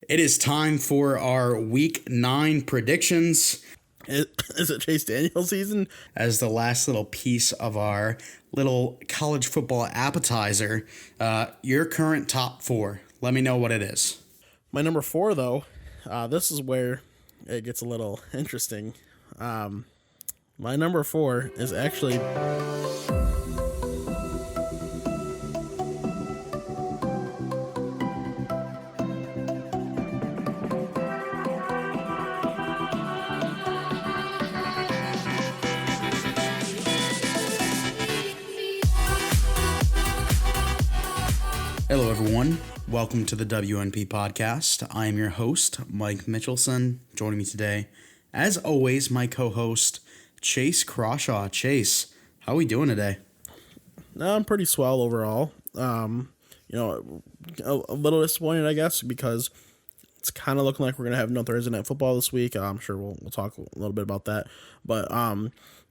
It is time for our week 9 predictions Is it Chase Daniel season? as the last little piece of our little college football appetizer. Your current top 4. Let me know what it is. My number 4, though, this is where it gets a little interesting. My number 4 is actually. Hello, everyone. Welcome to the WNP podcast. I am your host, Mike Mitchelson. Joining me today, as always, my co-host, Chase Crawshaw. Chase, how are we doing today? I'm pretty swell overall. A little disappointed, I guess, because it's kind of looking like we're gonna have no Thursday night football this week. I'm sure we'll talk a little bit about that, but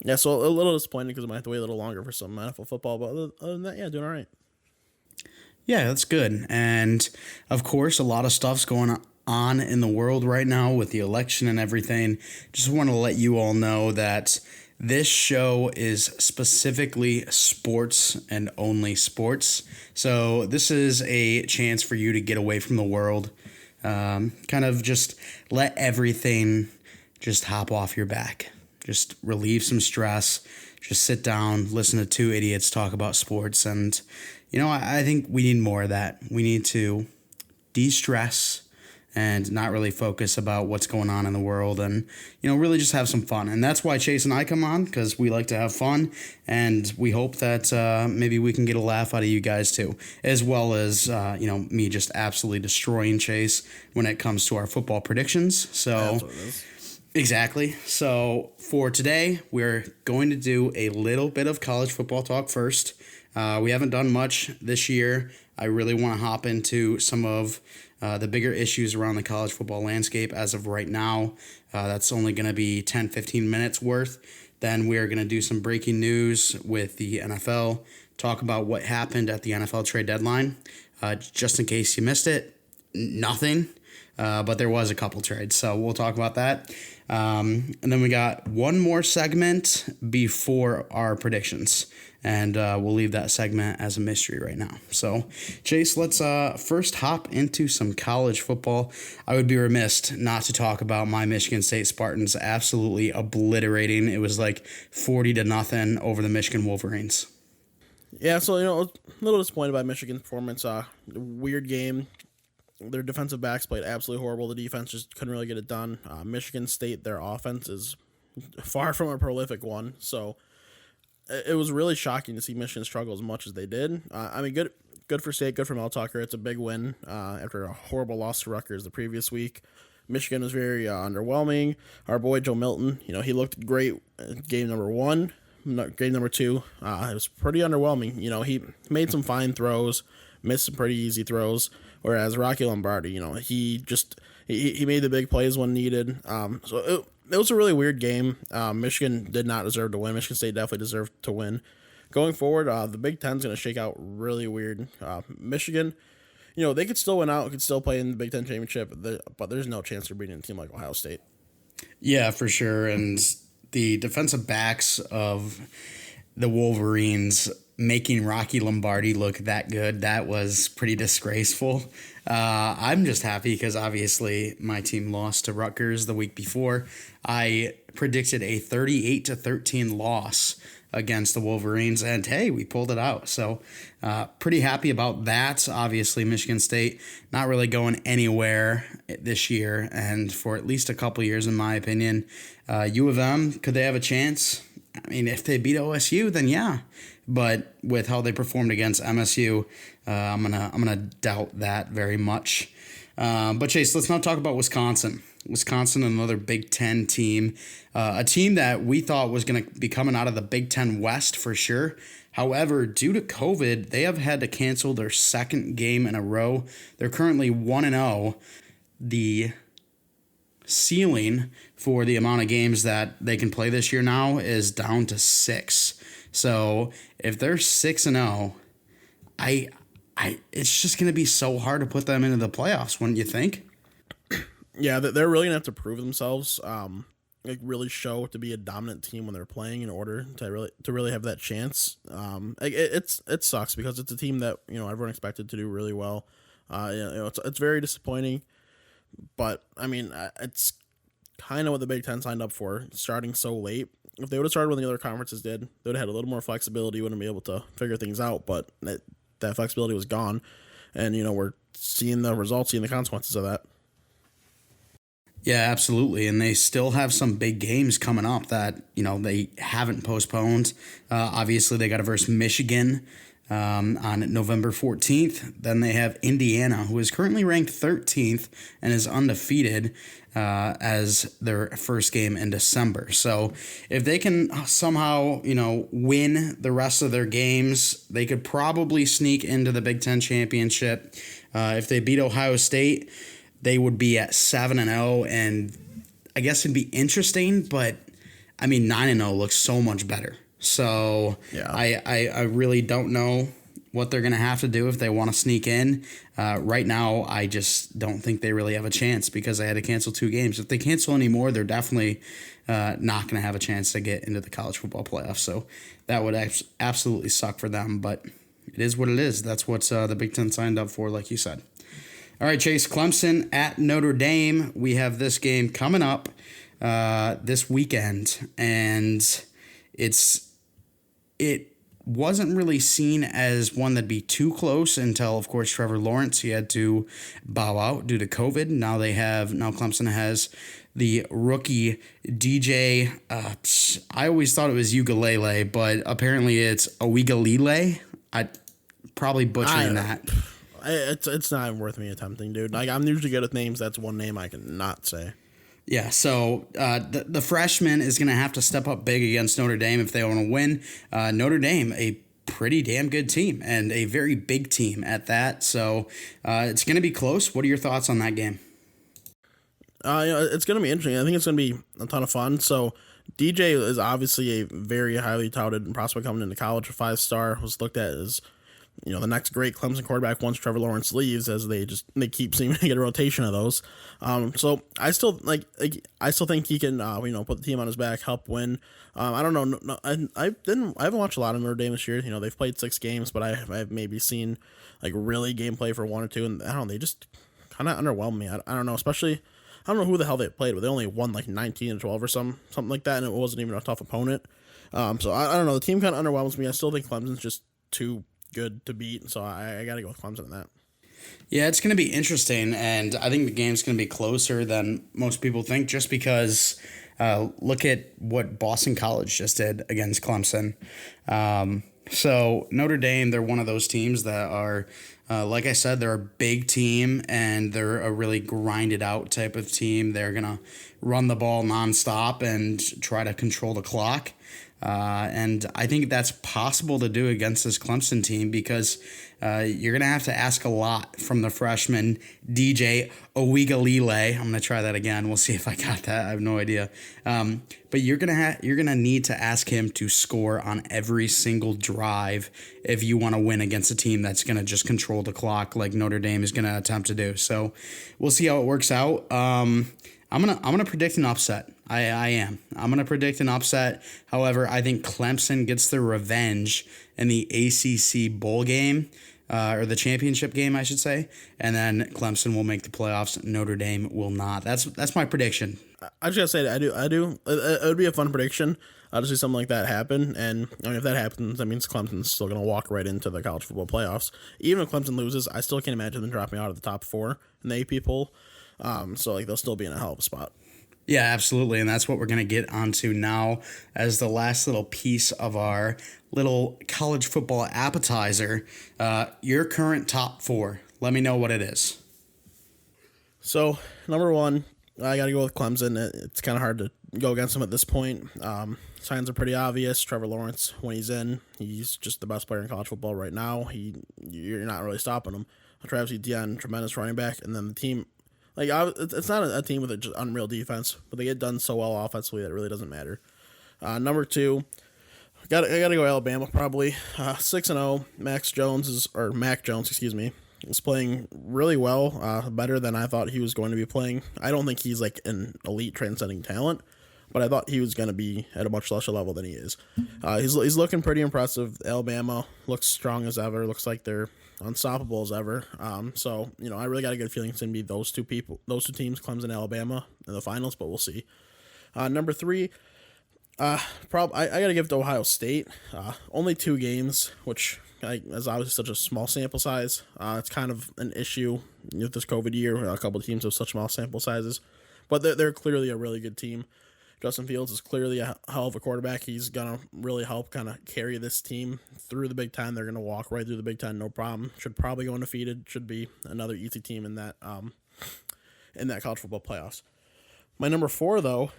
yeah. So a little disappointed because I might have to wait a little longer for some NFL football. But other than that, yeah, doing all right. Yeah, that's good. And of course, a lot of stuff's going on in the world right now with the election and everything. Just want to let you all know that this show is specifically sports and only sports. So this is a chance for you to get away from the world. Kind of just let everything just hop off your back. Just relieve some stress. Just sit down, listen to two idiots talk about sports. And, I think we need more of that. We need to de-stress and not really focus about what's going on in the world and, really just have some fun. And that's why Chase and I come on, because we like to have fun. And we hope that maybe we can get a laugh out of you guys too, as well as, me just absolutely destroying Chase when it comes to our football predictions. So That's what it is. exactly. So for today, we're going to do a little bit of college football talk first. We haven't done much this year. I really want to hop into some of the bigger issues around the college football landscape as of right now. That's only going to be 10, 15 minutes worth. Then we're going to do some breaking news with the NFL, talk about what happened at the NFL trade deadline. Just in case you missed it, nothing. But there was a couple trades, so we'll talk about that. And then we got one more segment before our predictions, and we'll leave that segment as a mystery right now. So, Chase, let's first hop into some college football. I would be remiss not to talk about my Michigan State Spartans absolutely obliterating. It was like 40-0 over the Michigan Wolverines. Yeah, so a little disappointed by Michigan's performance. Weird game. Their defensive backs played absolutely horrible. The defense just couldn't really get it done. Michigan State, their offense is far from a prolific one. So it was really shocking to see Michigan struggle as much as they did. Good for State, good for Mel Tucker. It's a big win after a horrible loss to Rutgers the previous week. Michigan was very underwhelming. Our boy Joe Milton, he looked great in game number 1. Game number 2, it was pretty underwhelming. He made some fine throws, missed some pretty easy throws. Whereas Rocky Lombardi, he made the big plays when needed. So it was a really weird game. Michigan did not deserve to win. Michigan State definitely deserved to win. Going forward, the Big Ten's going to shake out really weird. Michigan, they could still win out, could still play in the Big Ten championship, but there's no chance they're beating a team like Ohio State. Yeah, for sure. And the defensive backs of the Wolverines making Rocky Lombardi look that good, that was pretty disgraceful. I'm just happy because obviously my team lost to Rutgers the week before. I predicted a 38-13 loss against the Wolverines, and hey, we pulled it out. So pretty happy about that. Obviously, Michigan State not really going anywhere this year, and for at least a couple years, in my opinion. U of M, could they have a chance? I mean, if they beat OSU, then yeah. But with how they performed against MSU, I'm gonna doubt that very much. But Chase, let's now talk about Wisconsin. Wisconsin, another Big Ten team, a team that we thought was going to be coming out of the Big Ten West for sure. However, due to COVID, they have had to cancel their second game in a row. They're currently 1-0. The ceiling for the amount of games that they can play this year now is down to 6. So if they're 6-0, it's just going to be so hard to put them into the playoffs, wouldn't you think? Yeah, they're really gonna have to prove themselves. Like really show to be a dominant team when they're playing in order to really have that chance. Like it sucks because it's a team that everyone expected to do really well. It's very disappointing, but I mean it's kind of what the Big Ten signed up for, starting so late. If they would have started when the other conferences did, they would have had a little more flexibility, wouldn't be able to figure things out. But that flexibility was gone, and we're seeing the results, seeing the consequences of that. Yeah, absolutely. And they still have some big games coming up that, they haven't postponed. Obviously, they got to verse Michigan on November 14th. Then they have Indiana, who is currently ranked 13th and is undefeated as their first game in December. So if they can somehow, win the rest of their games, they could probably sneak into the Big Ten championship. If they beat Ohio State, they would be at 7-0, and I guess it'd be interesting, but I mean 9-0 looks so much better. So Yeah. I really don't know what they're gonna have to do if they want to sneak in. Right now, I just don't think they really have a chance because they had to cancel 2 games. If they cancel any more, they're definitely not gonna have a chance to get into the college football playoffs. So that would absolutely suck for them, but it is what it is. That's what the Big Ten signed up for, like you said. All right, Chase, Clemson at Notre Dame. We have this game coming up this weekend, and it wasn't really seen as one that'd be too close until, of course, Trevor Lawrence. He had to bow out due to COVID. Now Clemson has the rookie DJ. I always thought it was ukulele, but apparently it's Owegalile. I probably butchering that. It's not even worth me attempting, dude. Like I'm usually good at names. That's one name I can not say. Yeah, so the freshman is going to have to step up big against Notre Dame if they want to win. Notre Dame, a pretty damn good team and a very big team at that. So it's going to be close. What are your thoughts on that game? It's going to be interesting. I think it's going to be a ton of fun. So DJ is obviously a very highly touted prospect coming into college. A 5-star, was looked at as the next great Clemson quarterback once Trevor Lawrence leaves, as they keep seeming to get a rotation of those. So I still think he can put the team on his back, help win. I don't know. No, I haven't watched a lot of Notre Dame this year. They've played 6 games, but I've maybe seen like really gameplay for 1 or 2, and I don't know. They just kind of underwhelm me. I don't know, especially. I don't know who the hell they played with. They only won like 19 or 12 or something like that, and it wasn't even a tough opponent. So I don't know. The team kind of underwhelms me. I still think Clemson's just too good to beat, so I got to go with Clemson in that. Yeah, it's going to be interesting, and I think the game's going to be closer than most people think just because look at what Boston College just did against Clemson. So Notre Dame, they're one of those teams that are, like I said, they're a big team, and they're a really grinded out type of team. They're going to run the ball nonstop and try to control the clock. And I think that's possible to do against this Clemson team because you're going to have to ask a lot from the freshman DJ Owegalile. I'm going to try that again. We'll see if I got that. I have no idea. But you're going to need to ask him to score on every single drive if you want to win against a team that's going to just control the clock like Notre Dame is going to attempt to do. So we'll see how it works out. I'm gonna predict an upset. I am. I'm gonna predict an upset. However, I think Clemson gets their revenge in the ACC bowl game, or the championship game, I should say, and then Clemson will make the playoffs. Notre Dame will not. That's my prediction. I just gotta say that I do. It would be a fun prediction to see something like that happen, and if that happens, that means Clemson's still gonna walk right into the college football playoffs. Even if Clemson loses, I still can't imagine them dropping out of the top 4 in the AP poll. So they'll still be in a hell of a spot. Yeah, absolutely. And that's what we're going to get onto now as the last little piece of our little college football appetizer. Your current top 4. Let me know what it is. So, number 1, I got to go with Clemson. It's kind of hard to go against them at this point. Signs are pretty obvious. Trevor Lawrence, when he's in, he's just the best player in college football right now. You're not really stopping him. Travis Etienne, tremendous running back. And then the team... it's not a team with a just unreal defense, but they get done so well offensively that it really doesn't matter. Number 2, I gotta go Alabama probably. 6-0. Mac Jones, excuse me. is playing really well, better than I thought he was going to be playing. I don't think he's like an elite transcending talent, but I thought he was going to be at a much lesser level than he is. He's looking pretty impressive. Alabama looks strong as ever. Looks like they're unstoppable as ever. So I really got a good feeling it's going to be those two teams, Clemson and Alabama, in the finals, but we'll see. Number 3, I got to give it to Ohio State. Only 2 games, which is obviously such a small sample size. It's kind of an issue with this COVID year. A couple of teams have such small sample sizes, but they're clearly a really good team. Justin Fields is clearly a hell of a quarterback. He's going to really help kind of carry this team through the Big Ten. They're going to walk right through the Big Ten, no problem. Should probably go undefeated. Should be another easy team in that college football playoffs. My number 4, though,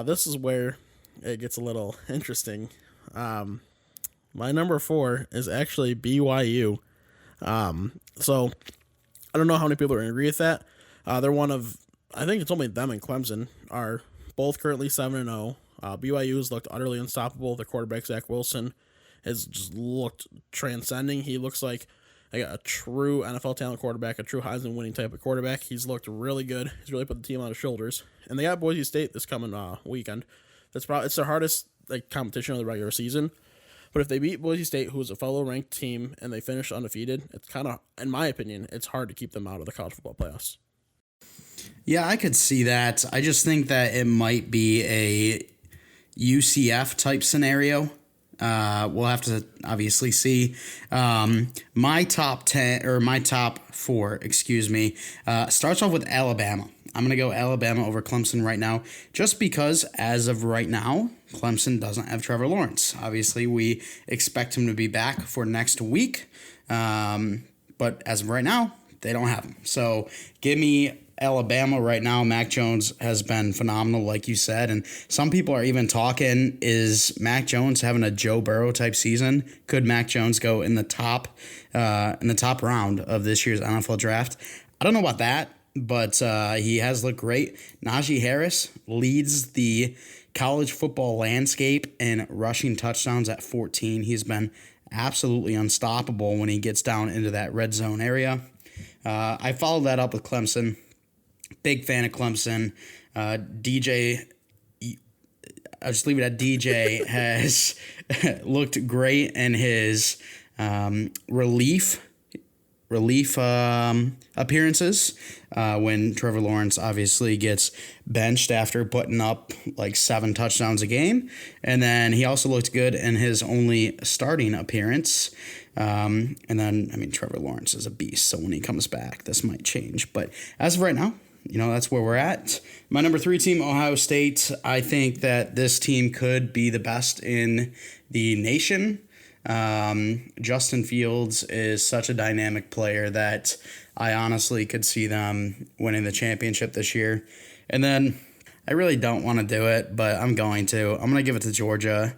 this is where it gets a little interesting. My number 4 is actually BYU. So I don't know how many people are going to agree with that. They're one of, I think it's only them and Clemson are both currently 7-0. BYU has looked utterly unstoppable. The quarterback, Zach Wilson, has just looked transcending. He looks like a true NFL talent quarterback, a true Heisman winning type of quarterback. He's looked really good. He's really put the team on his shoulders. And they got Boise State this coming weekend. It's their hardest competition of the regular season. But if they beat Boise State, who is a fellow ranked team, and they finish undefeated, it's kind of, in my opinion, it's hard to keep them out of the college football playoffs. Yeah, I could see that. I just think that it might be a UCF type scenario. We'll have to obviously see. My top 4, starts off with Alabama. I'm going to go Alabama over Clemson right now, just because as of right now, Clemson doesn't have Trevor Lawrence. Obviously, we expect him to be back for next week, but as of right now, they don't have him. So give me Alabama right now. Mac Jones has been phenomenal, like you said, and some people are even talking, is Mac Jones having a Joe Burrow type season? Could Mac Jones go in the top round of this year's NFL draft? I don't know about that, but he has looked great. Najee Harris leads the college football landscape in rushing touchdowns at 14. He's been absolutely unstoppable when he gets down into that red zone area. I followed that up with Clemson. Big fan of Clemson. DJ, I'll just leave it at DJ, has looked great in his relief appearances when Trevor Lawrence obviously gets benched after putting up like 7 touchdowns a game. And then he also looked good in his only starting appearance. And then, Trevor Lawrence is a beast, so when he comes back, this might change. But as of right now, that's where we're at. My number 3 team, Ohio State. I think that this team could be the best in the nation. Justin Fields is such a dynamic player that I honestly could see them winning the championship this year. And then I really don't want to do it, but I'm going to. I'm going to give it to Georgia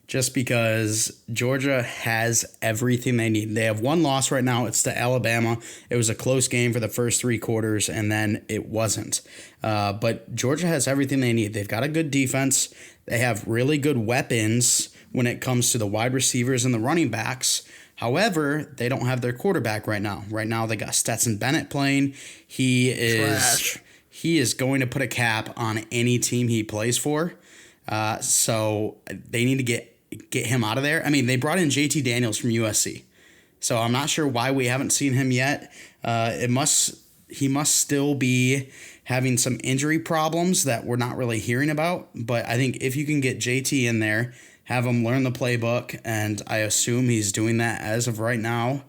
just because Georgia has everything they need. They have one loss right now. It's to Alabama. It was a close game for the first 3 quarters, and then it wasn't. But Georgia has everything they need. They've got a good defense. They have really good weapons when it comes to the wide receivers and the running backs. However, they don't have their quarterback right now. Right now, they got Stetson Bennett playing. He is going to put a cap on any team he plays for. So they need to get him out of there. They brought in JT Daniels from USC. So I'm not sure why we haven't seen him yet. He must still be having some injury problems that we're not really hearing about. But I think if you can get JT in there, have him learn the playbook, and I assume he's doing that as of right now.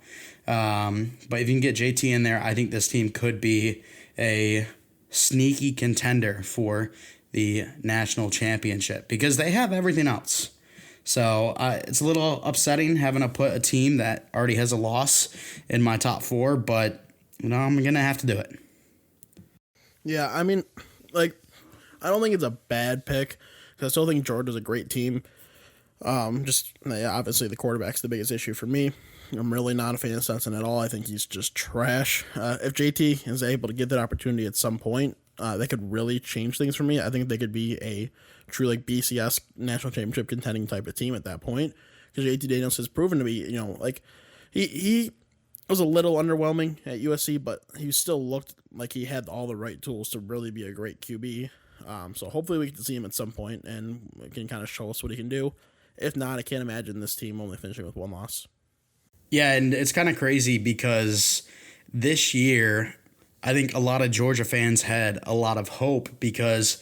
But if you can get JT in there, I think this team could be a sneaky contender for the national championship because they have everything else. So it's a little upsetting having to put a team that already has a loss in my top 4, but I'm going to have to do it. Yeah, I don't think it's a bad pick because I still think Georgia's a great team. Obviously the quarterback's the biggest issue for me. I'm really not a fan of Stetson at all. I think he's just trash. If JT is able to get that opportunity at some point, they could really change things for me. I think they could be a true BCS national championship contending type of team at that point because JT Daniels has proven to be, he was a little underwhelming at USC, but he still looked like he had all the right tools to really be a great QB. So hopefully we get to see him at some point and can kind of show us what he can do. If not, I can't imagine this team only finishing with one loss. Yeah, and it's kind of crazy because this year, I think a lot of Georgia fans had a lot of hope because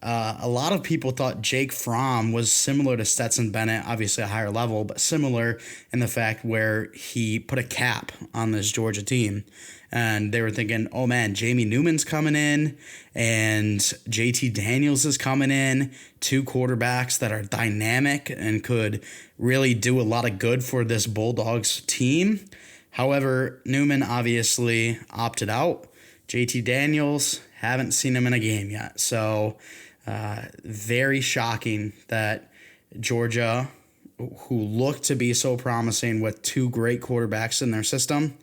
a lot of people thought Jake Fromm was similar to Stetson Bennett, obviously a higher level, but similar in the fact where he put a cap on this Georgia team. And they were thinking, oh man, Jamie Newman's coming in and JT Daniels is coming in, two quarterbacks that are dynamic and could really do a lot of good for this Bulldogs team. However, Newman obviously opted out. JT Daniels, haven't seen him in a game yet. So very shocking that Georgia, who looked to be so promising with two great quarterbacks in their system,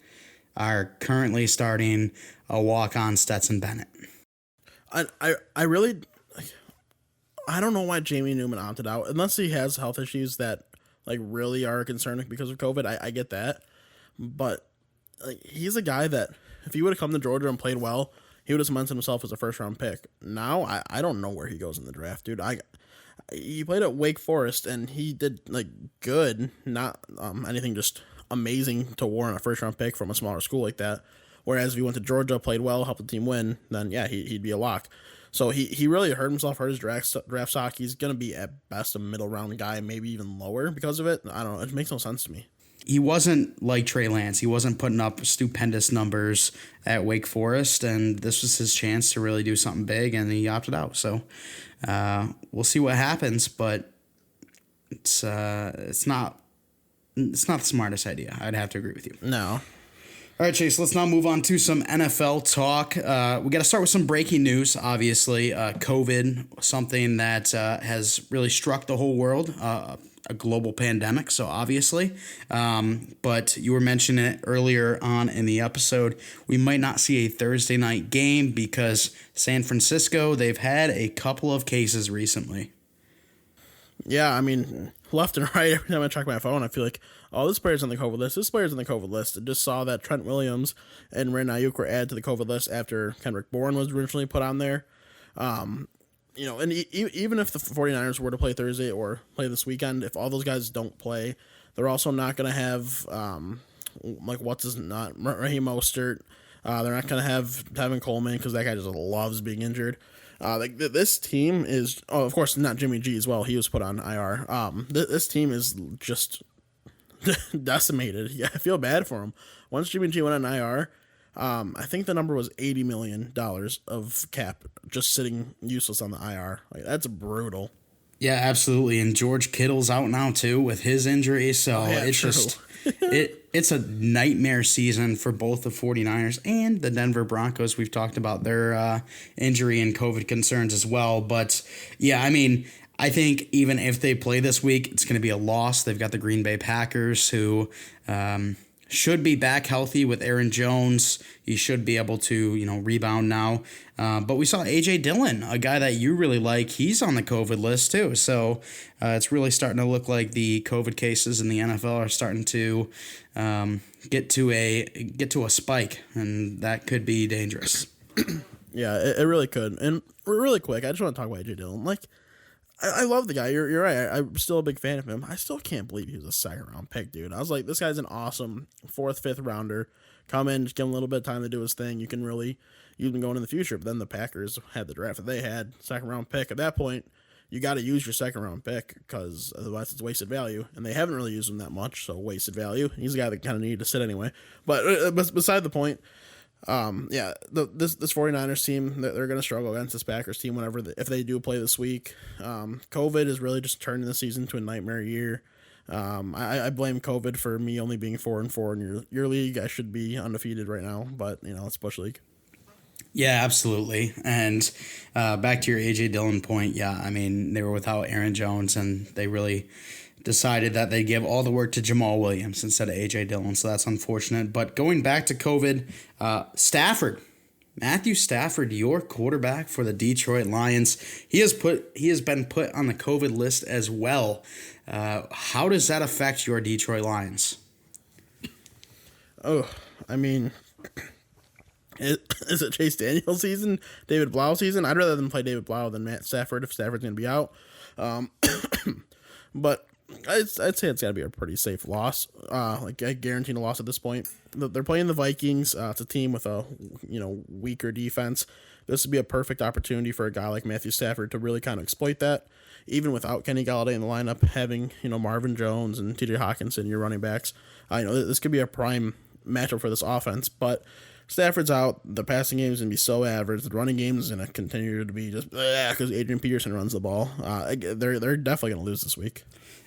are currently starting a walk-on Stetson Bennett. I really, I don't know why Jamie Newman opted out, unless he has health issues that like really are concerning because of COVID. I get that, but like he's a guy that if he would have come to Georgia and played well, he would have cemented himself as a first-round pick. Now I don't know where he goes in the draft, dude. He played at Wake Forest and he did like good, not anything just amazing to warrant a first-round pick from a smaller school like that. Whereas if he went to Georgia, played well, helped the team win, then yeah, he'd be a lock. So he really hurt himself, hurt his draft stock. He's going to be at best a middle round guy, maybe even lower because of it. I don't know. It makes no sense to me. He wasn't like Trey Lance. He wasn't putting up stupendous numbers at Wake Forest, and this was his chance to really do something big, and he opted out. So we'll see what happens, but it's not the smartest idea. I'd have to agree with you. No. All right, Chase, let's now move on to some NFL talk. We got to start with some breaking news, obviously. COVID, something that has really struck the whole world, a global pandemic, so obviously. But you were mentioning it earlier on in the episode. We might not see a Thursday night game because San Francisco, they've had a couple of cases recently. Yeah, I mean, left and right, every time I check my phone, I feel like, oh, this player's on the COVID list, this player's on the COVID list. I just saw that Trent Williams and Ren Ayuk were added to the COVID list after Kendrick Bourne was originally put on there. And even if the 49ers were to play Thursday or play this weekend, if all those guys don't play, they're also not going to have, Raheem Mostert. They're not going to have Tevin Coleman because that guy just loves being injured. This team is, of course, not Jimmy G as well. He was put on IR. This team is just decimated. Yeah, I feel bad for him. Once Jimmy G went on IR, I think the number was $80 million of cap just sitting useless on the IR. Like, that's brutal. Yeah, absolutely. And George Kittle's out now too with his injury. So it's true. Just it's a nightmare season for both the 49ers and the Denver Broncos. We've talked about their injury and COVID concerns as well. But yeah, I mean, I think even if they play this week, it's going to be a loss. They've got the Green Bay Packers who should be back healthy with Aaron Jones. He should be able to, rebound now. But we saw A.J. Dillon, a guy that you really like. He's on the COVID list too. So it's really starting to look like the COVID cases in the NFL are starting to get to a spike, and that could be dangerous. Yeah, it really could. And really quick, I just want to talk about A.J. Dillon. Like, I love the guy. You're right. I'm still a big fan of him. I still can't believe he was a second-round pick, dude. I was like, this guy's an awesome 4th, 5th rounder. Come in, just give him a little bit of time to do his thing. You can really use him going in the future. But then the Packers had the draft that they had, second-round pick. At that point, you got to use your second-round pick because otherwise it's wasted value. And they haven't really used him that much, so wasted value. He's a guy that kind of needed to sit anyway. But beside the point, this 49ers team, they're going to struggle against this Packers team if they do play this week. COVID is really just turning the season to a nightmare year. I blame COVID for me only being 4-4 in your league. I should be undefeated right now, but it's Bush League. Yeah, absolutely. And back to your A.J. Dillon point, yeah, I mean, they were without Aaron Jones, and they really decided that they'd give all the work to Jamal Williams instead of A.J. Dillon, so that's unfortunate. But going back to COVID, Matthew Stafford, your quarterback for the Detroit Lions, he has been put on the COVID list as well. How does that affect your Detroit Lions? Oh, I mean, is it Chase Daniel season, David Blau season? I'd rather them play David Blau than Matt Stafford if Stafford's going to be out. Um, but I'd say it's got to be a pretty safe loss, like guaranteeing a loss at this point. They're playing the Vikings. It's a team with a weaker defense. This would be a perfect opportunity for a guy like Matthew Stafford to really kind of exploit that. Even without Kenny Galladay in the lineup, having Marvin Jones and T.J. Hawkinson, your running backs, this could be a prime matchup for this offense. But Stafford's out. The passing game is going to be so average. The running game is going to continue to be just because Adrian Peterson runs the ball. They're definitely going to lose this week.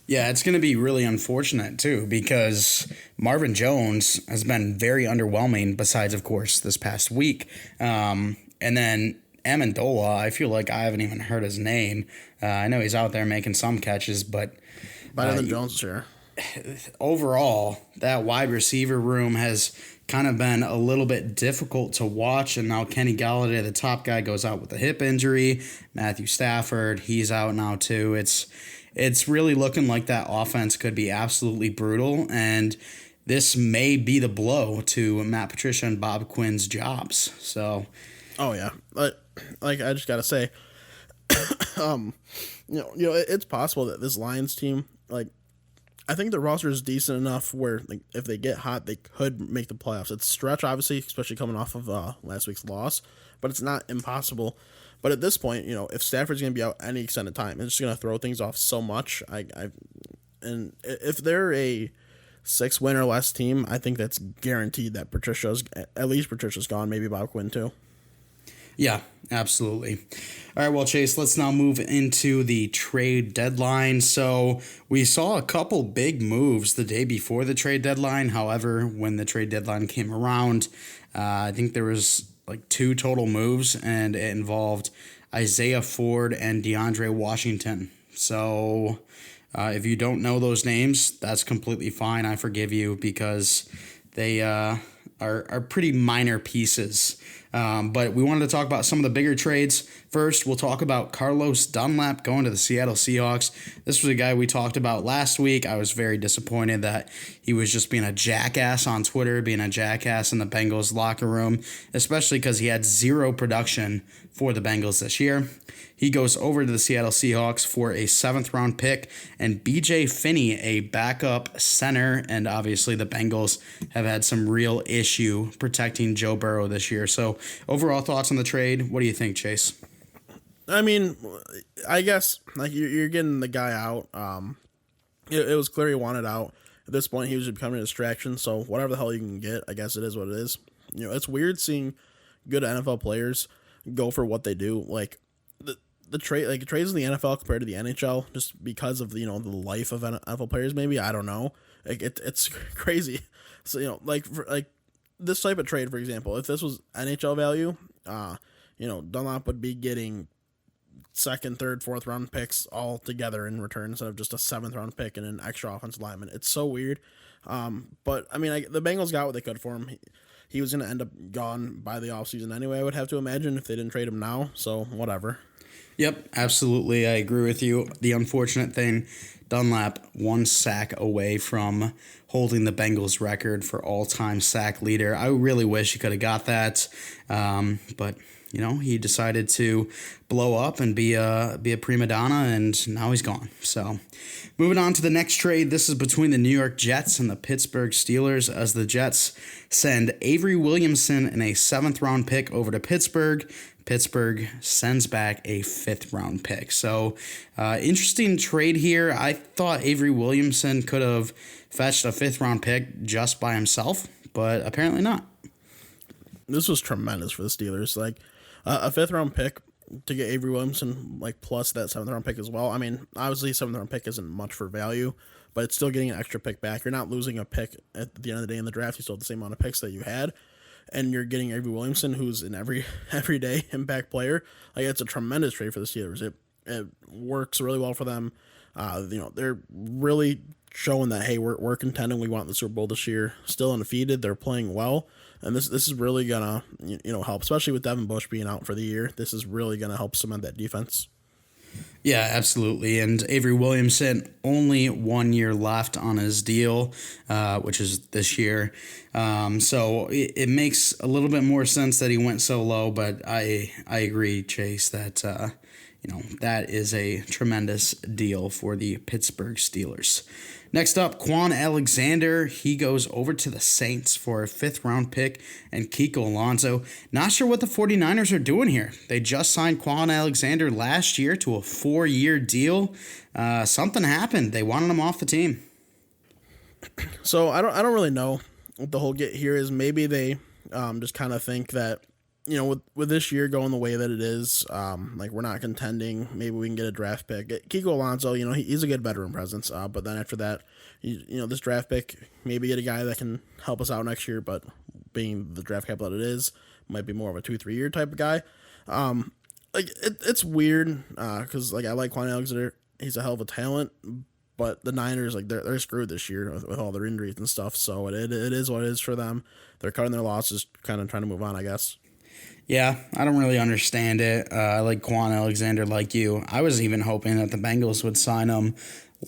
Yeah, it's going to be really unfortunate, too, because Marvin Jones has been very underwhelming, besides, of course, this past week. And then Amendola, I feel like I haven't even heard his name. I know he's out there making some catches, but better than Jones, sure. Overall, that wide receiver room has kind of been a little bit difficult to watch, and now Kenny Galladay, the top guy, goes out with a hip injury. Matthew Stafford, he's out now too. It's really looking like that offense could be absolutely brutal, and this may be the blow to Matt Patricia and Bob Quinn's jobs. So, oh yeah, like I just gotta say, it's possible that this Lions team, I think the roster is decent enough where if they get hot, they could make the playoffs. It's a stretch, obviously, especially coming off of last week's loss, but it's not impossible. But at this point, if Stafford's going to be out any extended time, it's just going to throw things off so much. And if they're a 6-win or less team, I think that's guaranteed that Patricia's gone, maybe Bob Quinn too. Yeah, absolutely. All right, well, Chase, let's now move into the trade deadline. So we saw a couple big moves the day before the trade deadline. However, when the trade deadline came around, I think there was 2 total moves, and it involved Isaiah Ford and DeAndre Washington. So if you don't know those names, that's completely fine. I forgive you because they are pretty minor pieces. But we wanted to talk about some of the bigger trades. First, we'll talk about Carlos Dunlap going to the Seattle Seahawks. This was a guy we talked about last week. I was very disappointed that he was just being a jackass on Twitter, being a jackass in the Bengals locker room, especially because he had 0 production for the Bengals this year. He goes over to the Seattle Seahawks for a 7th-round pick, and B.J. Finney, a backup center, and obviously the Bengals have had some real issue protecting Joe Burrow this year. So overall thoughts on the trade, what do you think, Chase? I mean, I guess you're getting the guy out. It was clear he wanted out. At this point, he was becoming a distraction, so whatever the hell you can get, I guess it is what it is. It's weird seeing good NFL players go for what they do. The trade, trades in the NFL compared to the NHL, just because of the life of NFL players. Maybe, I don't know. It's crazy. So this type of trade, for example, if this was NHL value, Dunlap would be getting 2nd, 3rd, 4th round picks all together in return instead of just a 7th round pick and an extra offensive lineman. It's so weird. But I mean, the Bengals got what they could for him. He was going to end up gone by the offseason anyway, I would have to imagine, if they didn't trade him now. So whatever. Yep, absolutely. I agree with you. The unfortunate thing, Dunlap 1 sack away from holding the Bengals record for all-time sack leader. I really wish he could have got that, but he decided to blow up and be a prima donna, and now he's gone. So, moving on to the next trade. This is between the New York Jets and the Pittsburgh Steelers, as the Jets send Avery Williamson and a 7th-round pick over to Pittsburgh. Pittsburgh sends back a 5th-round pick. So, interesting trade here. I thought Avery Williamson could have fetched a 5th-round pick just by himself, but apparently not. This was tremendous for the Steelers. A 5th-round pick to get Avery Williamson, plus that 7th-round pick as well. I mean, obviously, a 7th-round pick isn't much for value, but it's still getting an extra pick back. You're not losing a pick at the end of the day in the draft. You still have the same amount of picks that you had. And you're getting Avery Williamson, who's an everyday impact player. It's a tremendous trade for the Steelers. It works really well for them. They're really showing that, hey, we're contending. We want the Super Bowl this year. Still undefeated. They're playing well, and this is really gonna help, especially with Devin Bush being out for the year. This is really gonna help cement that defense. Yeah, absolutely. And Avery Williamson, only 1 year left on his deal, which is this year. So it makes a little bit more sense that he went so low, but I agree, Chase, that that is a tremendous deal for the Pittsburgh Steelers. Next up, Quan Alexander. He goes over to the Saints for a 5th-round pick and Kiko Alonso. Not sure what the 49ers are doing here. They just signed Quan Alexander last year to a 4-year deal. Something happened. They wanted him off the team. So I don't really know what the whole get here is. Maybe they just kind of think that, with this year going the way that it is, like we're not contending, maybe we can get a draft pick. Kiko Alonso, he's a good veteran presence, but then after that, this draft pick, maybe get a guy that can help us out next year, but being the draft capital that it is, might be more of a 2-3 year type of guy. It's weird, because I like Quan Alexander, he's a hell of a talent, but the Niners, they're screwed this year with all their injuries and stuff, so it is what it is for them. They're cutting their losses, kind of trying to move on, I guess. Yeah, I don't really understand it. I like Quan Alexander like you. I was even hoping that the Bengals would sign him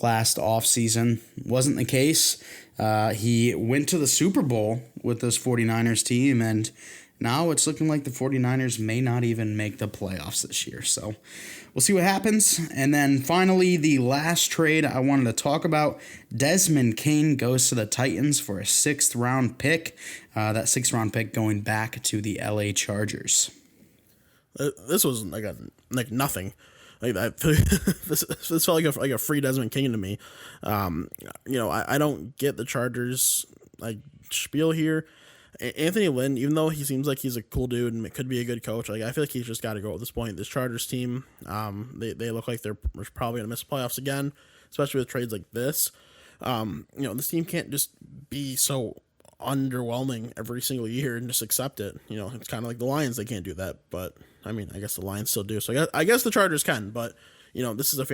last offseason. Wasn't the case. He went to the Super Bowl with this 49ers team, and now it's looking like the 49ers may not even make the playoffs this year. So we'll see what happens. And then finally, the last trade I wanted to talk about, Desmond King goes to the Titans for a 6th-round pick. That 6th-round pick going back to the LA Chargers. This was nothing. This felt like a free Desmond King to me. I don't get the Chargers spiel here. Anthony Lynn, even though he seems like he's a cool dude and could be a good coach, I feel like he's just got to go at this point. This Chargers team, they look like they're probably going to miss playoffs again, especially with trades like this. This team can't just be so underwhelming every single year and just accept it. It's kind of like the Lions; they can't do that. But I guess the Lions still do. So I guess the Chargers can. But this is a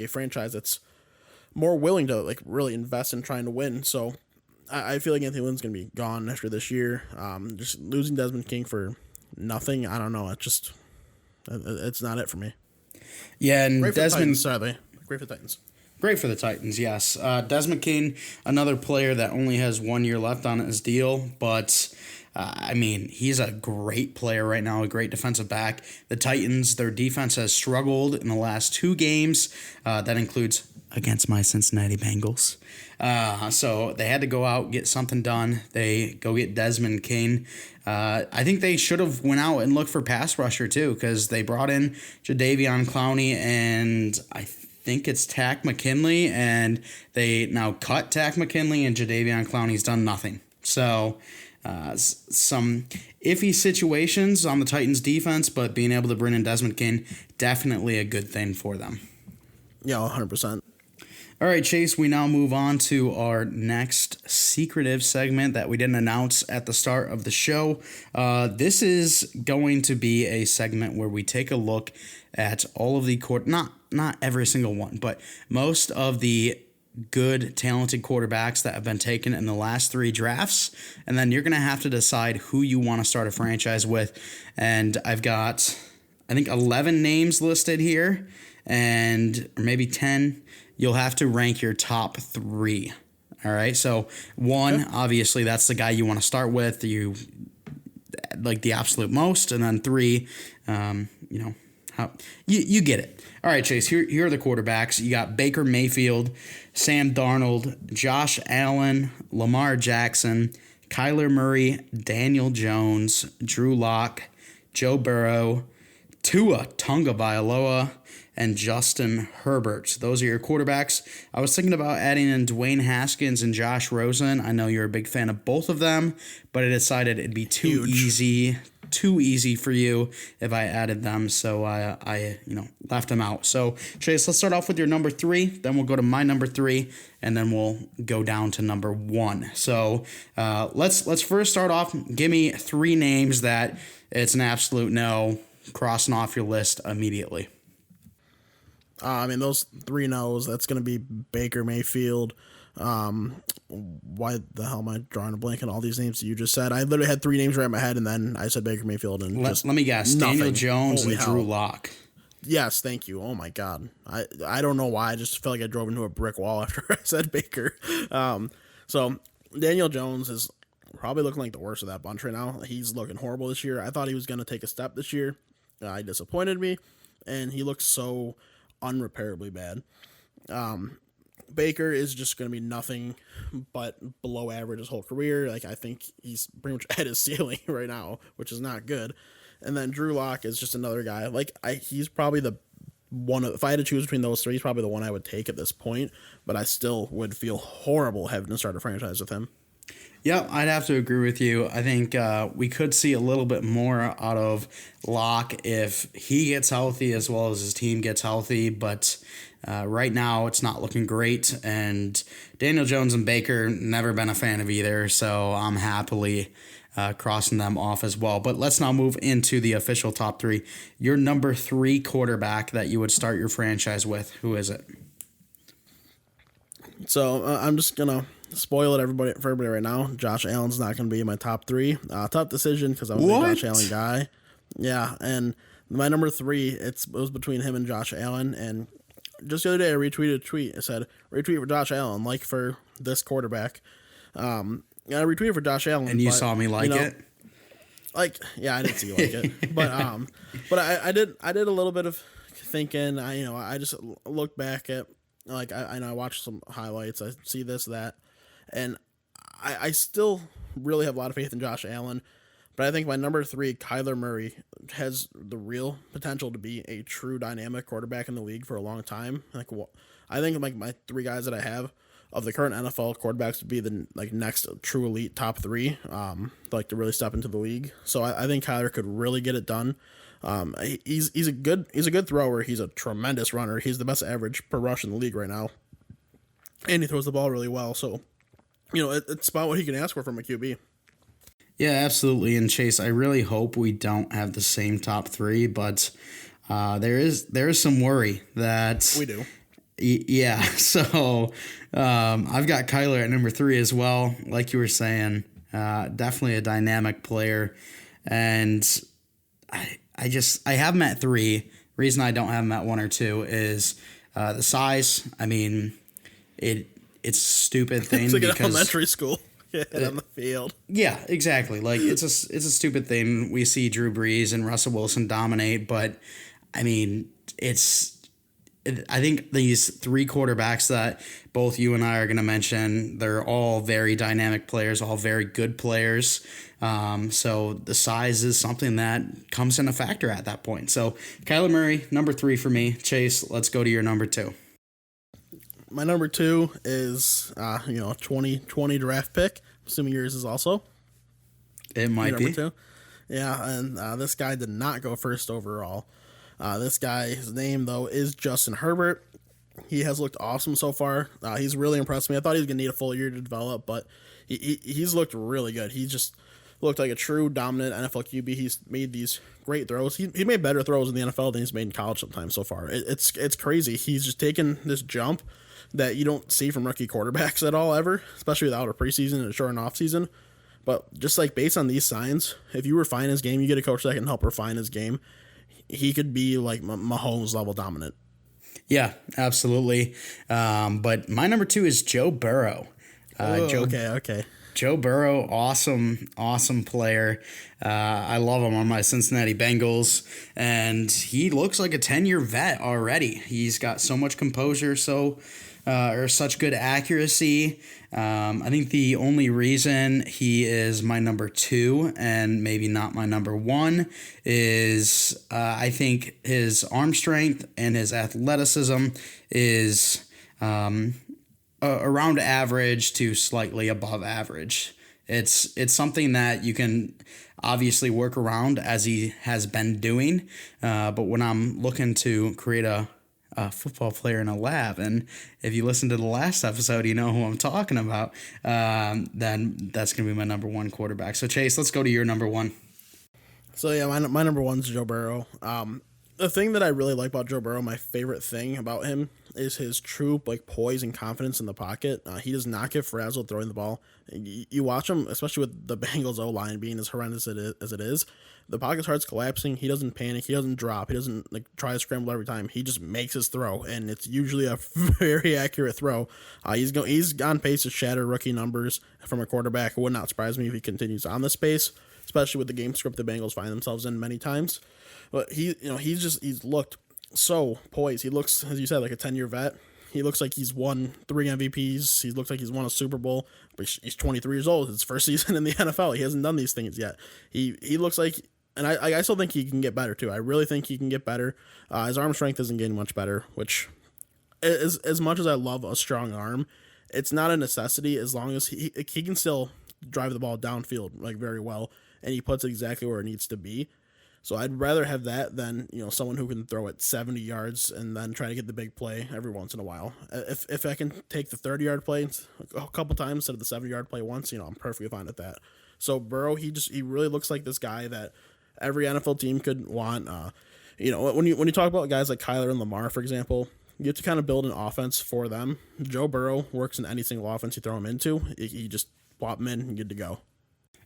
franchise that's more willing to really invest in trying to win. So I feel like Anthony Lynn's going to be gone after this year. Just losing Desmond King for nothing, I don't know. It's not it for me. Yeah, and Great for Desmond... the Titans, Great for the Titans. Great for the Titans, yes. Desmond King, another player that only has 1 year left on his deal, but... he's a great player right now, a great defensive back. The Titans, their defense has struggled in the last 2 games. That includes against my Cincinnati Bengals. So they had to go out, get something done. They go get Desmond King. I think they should have went out and looked for pass rusher too, because they brought in Jadeveon Clowney and I think it's Tack McKinley, and they now cut Tack McKinley, and Jadeveon Clowney's done nothing. So some iffy situations on the Titans defense, but being able to bring in Desmond King, definitely a good thing for them. Yeah, 100%. All right, Chase, we now move on to our next secretive segment that we didn't announce at the start of the show. This is going to be a segment where we take a look at all of the not every single one, but most of the good, talented quarterbacks that have been taken in the last 3 drafts, and then you're going to have to decide who you want to start a franchise with. And I've got, I think, 11 names listed here, or maybe 10. You'll have to rank your top 3. All right. So 1, obviously, that's the guy you want to start with. You like the absolute most, and then 3, how you get it. All right, Chase. Here are the quarterbacks. You got Baker Mayfield, Sam Darnold, Josh Allen, Lamar Jackson, Kyler Murray, Daniel Jones, Drew Lock, Joe Burrow, Tua Tagovailoa, and Justin Herbert. Those are your quarterbacks. I was thinking about adding in Dwayne Haskins and Josh Rosen. I know you're a big fan of both of them, but I decided it'd be too easy for you if I added them, so I left them out. So, Chase, let's start off with your number 3, then we'll go to my number 3, and then we'll go down to number 1. So, let's first start off. Give me 3 names that it's an absolute no, crossing off your list immediately. Those 3 no's, that's going to be Baker Mayfield. Why the hell am I drawing a blank on all these names that you just said? I literally had 3 names right in my head, and then I said Baker Mayfield. And let me guess. nothing. Daniel Jones Holy and hell. Drew Lock. Yes, thank you. Oh my God, I don't know why. I just felt like I drove into a brick wall after I said Baker. So Daniel Jones is probably looking like the worst of that bunch right now. He's looking horrible this year. I thought he was going to take a step this year. He disappointed me, and he looks so unrepairably bad. Baker is just going to be nothing but below average his whole career. Like, I think he's pretty much at his ceiling right now, which is not good. And then Drew Lock is just another guy. Like, he's probably the one if I had to choose between those three, he's probably the one I would take at this point. But I still would feel horrible having to start a franchise with him. Yeah, I'd have to agree with you. I think we could see a little bit more out of Locke if he gets healthy as well as his team gets healthy. But right now, it's not looking great. And Daniel Jones and Baker, never been a fan of either. So I'm happily crossing them off as well. But let's now move into the official top three. Your number 3 quarterback that you would start your franchise with, who is it? So I'm just going to spoil it for everybody right now. Josh Allen's not going to be in my top 3. Tough decision because I'm a big Josh Allen guy. Yeah, and my number 3, it was between him and Josh Allen. And just the other day, I retweeted a tweet. It said, retweet for Josh Allen, like for this quarterback. I retweeted for Josh Allen. And you saw me like it? Like, yeah, I didn't see you like it. But I did a little bit of thinking. I just looked back at, like, I know I watched some highlights. I see this, that. And I still really have a lot of faith in Josh Allen. But I think my number 3, Kyler Murray, has the real potential to be a true dynamic quarterback in the league for a long time. I think my 3 guys that I have of the current NFL quarterbacks would be the next true elite top 3, to really step into the league. So I think Kyler could really get it done. He's a good thrower. He's a tremendous runner. He's the best average per rush in the league right now, and he throws the ball really well. So, it's about what he can ask for from a QB. Yeah, absolutely. And Chase, I really hope we don't have the same top 3, but there is some worry that we do. Yeah, so I've got Kyler at number 3 as well. Like you were saying, definitely a dynamic player, and I have him at 3. Reason I don't have him at 1 or 2 is the size. I mean, it's a stupid thing. It's like an elementary school on the field. Yeah, exactly. Like it's a stupid thing. We see Drew Brees and Russell Wilson dominate, but I mean, I think these 3 quarterbacks that both you and I are going to mention, they're all very dynamic players, all very good players. So the size is something that comes in a factor at that point. So Kyler Murray, number 3 for me. Chase, let's go to your number 2. My number 2 is 2020 draft pick. Assuming yours is also. It might be. 2. Yeah, and this guy did not go first overall. This guy, his name, though, is Justin Herbert. He has looked awesome so far. He's really impressed me. I thought he was going to need a full year to develop, but he's looked really good. He just looked like a true dominant NFL QB. He's made these great throws. He made better throws in the NFL than he's made in college sometimes so far. It's crazy. He's just taken this jump that you don't see from rookie quarterbacks at all ever, especially without a preseason and a short off season. But just based on these signs, if you refine his game, you get a coach that can help refine his game, he could be like Mahomes level dominant. Yeah, absolutely. But my number 2 is Joe Burrow. Okay. Joe Burrow, awesome player. I love him on my Cincinnati Bengals, and he looks like a 10-year vet already. He's got so much composure, such good accuracy. I think the only reason he is my number 2 and maybe not my number 1 is I think his arm strength and his athleticism is around average to slightly above average. It's something that you can obviously work around as he has been doing. But when I'm looking to create a football player in a lab, and if you listen to the last episode, you know who I'm talking about, then that's going to be my number 1 quarterback. So Chase, let's go to your number 1. So yeah, my number 1 is Joe Burrow. The thing that I really like about Joe Burrow, my favorite thing about him, is his true like poise and confidence in the pocket. He does not get frazzled throwing the ball. You watch him, especially with the Bengals O line being as horrendous as it is. The pocket starts collapsing. He doesn't panic. He doesn't drop. He doesn't like try to scramble every time. He just makes his throw, and it's usually a very accurate throw. He's on pace to shatter rookie numbers from a quarterback. It would not surprise me if he continues on this pace, especially with the game script the Bengals find themselves in many times. But he's looked so poised. He looks, as you said, like a 10-year vet. He looks like he's won 3 MVPs. He looks like he's won a Super Bowl. But he's 23 years old. It's his first season in the NFL. He hasn't done these things yet. He looks like, and I still think he can get better too. I really think he can get better. His arm strength isn't getting much better, which is, as much as I love a strong arm, it's not a necessity as long as he can still drive the ball downfield like very well, and he puts it exactly where it needs to be. So I'd rather have that than, someone who can throw it 70 yards and then try to get the big play every once in a while. If I can take the 30-yard play a couple times instead of the 70-yard play once, I'm perfectly fine with that. So Burrow, he really looks like this guy that every NFL team could want. When you talk about guys like Kyler and Lamar, for example, you have to kind of build an offense for them. Joe Burrow works in any single offense you throw him into. You just plop him in and good to go.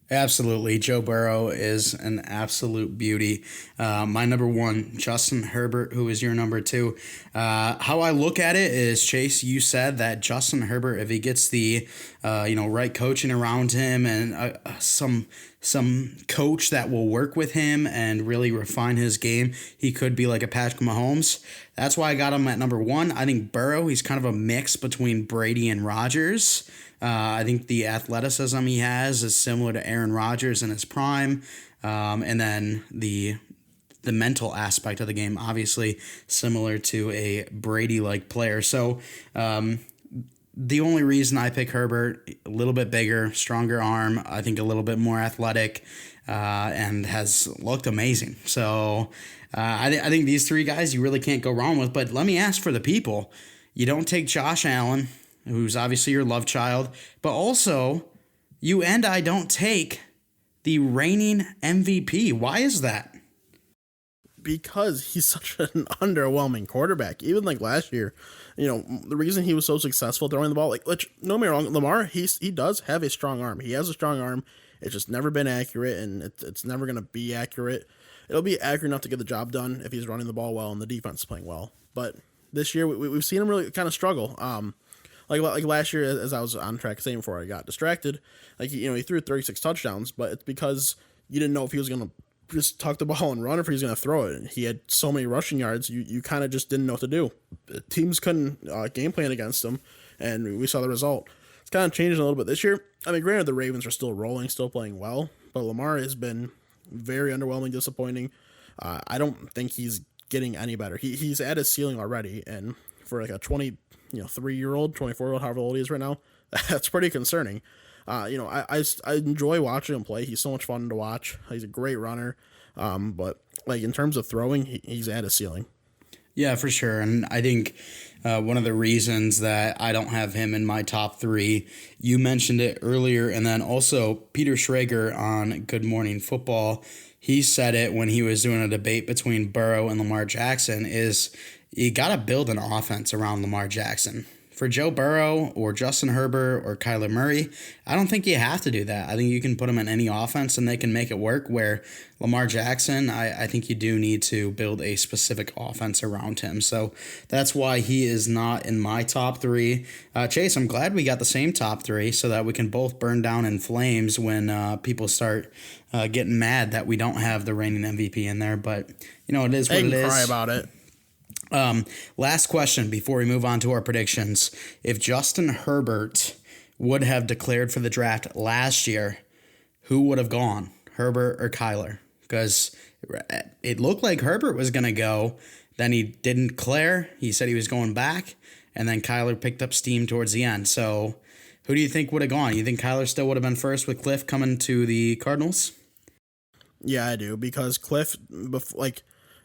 Absolutely. Joe Burrow is an absolute beauty. My number 1, Justin Herbert, who is your number 2. How I look at it is, Chase, you said that Justin Herbert, if he gets the right coaching around him and some coach that will work with him and really refine his game, he could be like a Patrick Mahomes. That's why I got him at number 1. I think Burrow, he's kind of a mix between Brady and Rodgers. I think the athleticism he has is similar to Aaron Rodgers in his prime. And then the mental aspect of the game, obviously similar to a Brady-like player. So the only reason I pick Herbert, a little bit bigger, stronger arm, I think a little bit more athletic, and has looked amazing. So I think these 3 guys you really can't go wrong with. But let me ask for the people. You don't take Josh Allen, who's obviously your love child, but also you and I don't take the reigning MVP. Why is that? Because he's such an underwhelming quarterback. Even like last year, the reason he was so successful throwing the ball, don't get me wrong, Lamar, he does have a strong arm. He has a strong arm. It's just never been accurate, and it's never going to be accurate. It'll be accurate enough to get the job done if he's running the ball well and the defense is playing well. But this year, we've seen him really kind of struggle. Like last year, as I was on track saying before I got distracted, he threw 36 touchdowns, but it's because you didn't know if he was going to just tuck the ball and run or if he was going to throw it. He had so many rushing yards, you kind of just didn't know what to do. Teams couldn't game plan against him, and we saw the result. It's kind of changed a little bit this year. I mean, granted, the Ravens are still rolling, still playing well, but Lamar has been very underwhelming, disappointing. I don't think he's getting any better. He's at his ceiling already, and for like a 3-year-old, 24-year-old, however old he is right now, that's pretty concerning. I enjoy watching him play. He's so much fun to watch. He's a great runner. But in terms of throwing, he's at his ceiling. Yeah, for sure. And I think one of the reasons that I don't have him in my top 3, you mentioned it earlier, and then also Peter Schrager on Good Morning Football, he said it when he was doing a debate between Burrow and Lamar Jackson, is you got to build an offense around Lamar Jackson. For Joe Burrow or Justin Herbert or Kyler Murray, I don't think you have to do that. I think you can put them in any offense and they can make it work. Where Lamar Jackson, I think you do need to build a specific offense around him. So that's why he is not in my top 3. Chase, I'm glad we got the same top 3 so that we can both burn down in flames when people start getting mad that we don't have the reigning MVP in there. But, it is what it is. Cry about it. Last question before we move on to our predictions. If Justin Herbert would have declared for the draft last year, who would have gone, Herbert or Kyler? Because it looked like Herbert was going to go. Then he didn't declare. He said he was going back. And then Kyler picked up steam towards the end. So who do you think would have gone? You think Kyler still would have been first with Cliff coming to the Cardinals? Yeah, I do. Because Cliff,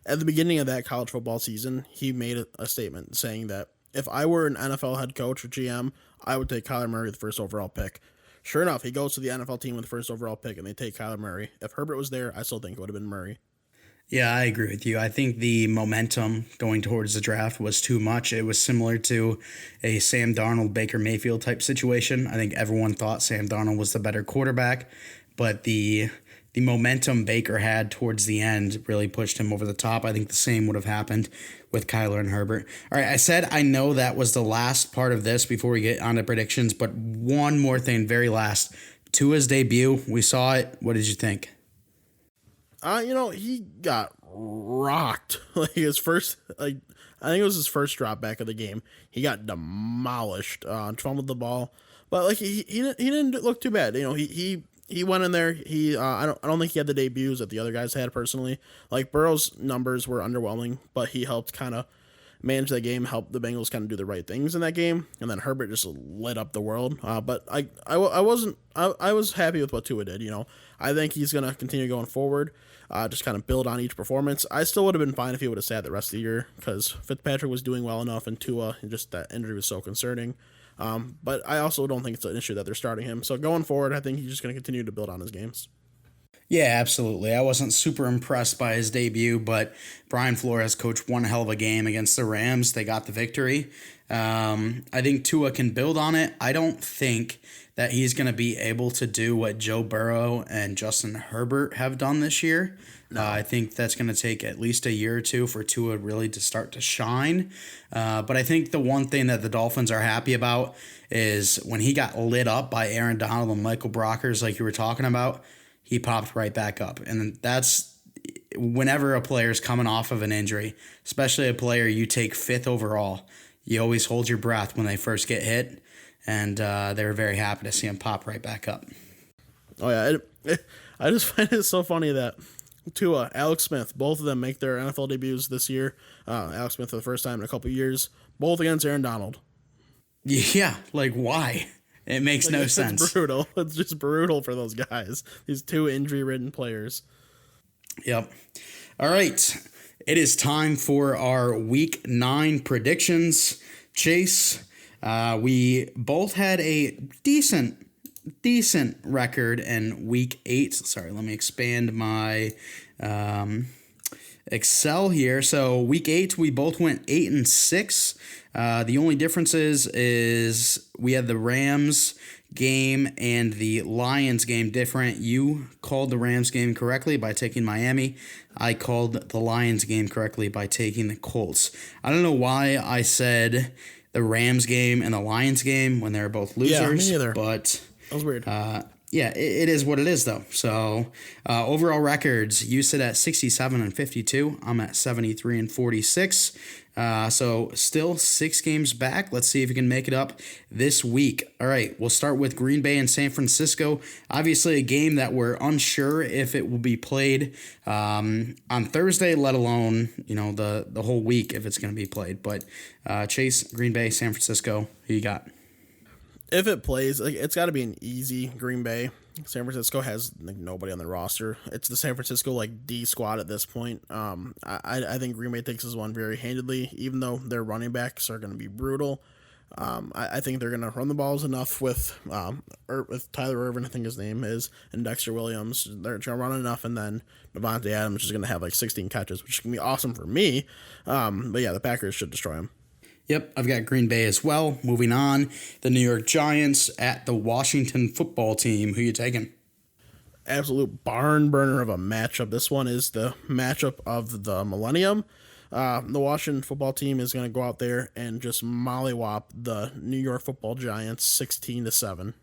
at the beginning of that college football season, he made a statement saying that if I were an NFL head coach or GM, I would take Kyler Murray with the first overall pick. Sure enough, he goes to the NFL team with the first overall pick, and they take Kyler Murray. If Herbert was there, I still think it would have been Murray. Yeah, I agree with you. I think the momentum going towards the draft was too much. It was similar to a Sam Darnold, Baker Mayfield type situation. I think everyone thought Sam Darnold was the better quarterback, but the momentum Baker had towards the end really pushed him over the top. I think the same would have happened with Kyler and Herbert. All right, I said I know that was the last part of this before we get on to predictions, but one more thing, very last. Tua's debut, we saw it. What did you think? He got rocked. Like his first, I think it was his first drop back of the game. He got demolished, fumbled the ball, but like he didn't look too bad. He went in there. I don't think he had the debuts that the other guys had personally. Like Burrow's numbers were underwhelming, but he helped kind of manage that game, help the Bengals kind of do the right things in that game, and then Herbert just lit up the world. But I was happy with what Tua did. I think he's gonna continue going forward, just kind of build on each performance. I still would have been fine if he would have sat the rest of the year because Fitzpatrick was doing well enough, and Tua, and just that injury was so concerning. But I also don't think it's an issue that they're starting him. So going forward, I think he's just going to continue to build on his games. Yeah, absolutely. I wasn't super impressed by his debut, but Brian Flores coached one hell of a game against the Rams. They got the victory. I think Tua can build on it. I don't think that he's going to be able to do what Joe Burrow and Justin Herbert have done this year. No. I think that's going to take at least a year or two for Tua really to start to shine. But I think the one thing that the Dolphins are happy about is when he got lit up by Aaron Donald and Michael Brockers, like you were talking about, he popped right back up. And that's whenever a player's coming off of an injury, especially a player you take fifth overall, you always hold your breath when they first get hit. And they were very happy to see him pop right back up. Oh, yeah. I just find it so funny that Tua, Alex Smith, both of them make their NFL debuts this year. Alex Smith for the first time in a couple years, both against Aaron Donald. Yeah, like why? It makes no sense. It's brutal. It's just brutal for those guys. These two injury-ridden players. Yep. All right. It is time for our Week 9 predictions. Chase, we both had a decent record in Week 8. Sorry, let me expand my Excel here. So Week 8, we both went 8-6. The only differences is we had the Rams game and the Lions game different. You called the Rams game correctly by taking Miami. I called the Lions game correctly by taking the Colts. I don't know why I said the Rams game and the Lions game when they're both losers. Yeah, me neither. But that was weird. Yeah, it is what it is, though. So overall records, you sit at 67-52. I'm at 73-46. So still 6 games back. Let's see if you can make it up this week. All right, we'll start with Green Bay and San Francisco. Obviously, a game that we're unsure if it will be played on Thursday, let alone the whole week if it's going to be played. But Chase, Green Bay, San Francisco, who you got? If it plays, it's got to be an easy Green Bay. San Francisco has nobody on the roster. It's the San Francisco D squad at this point. I think Green Bay takes this one very handedly, even though their running backs are going to be brutal. I think they're going to run the balls enough with Tyler Irvin, I think his name is, and Dexter Williams. They're going to run enough, and then Devontae Adams is going to have 16 catches, which is going to be awesome for me. But yeah, the Packers should destroy him. Yep, I've got Green Bay as well. Moving on, the New York Giants at the Washington Football Team. Who you taking? Absolute barn burner of a matchup. This one is the matchup of the millennium. The Washington Football Team is going to go out there and just mollywop the New York Football Giants 16-7.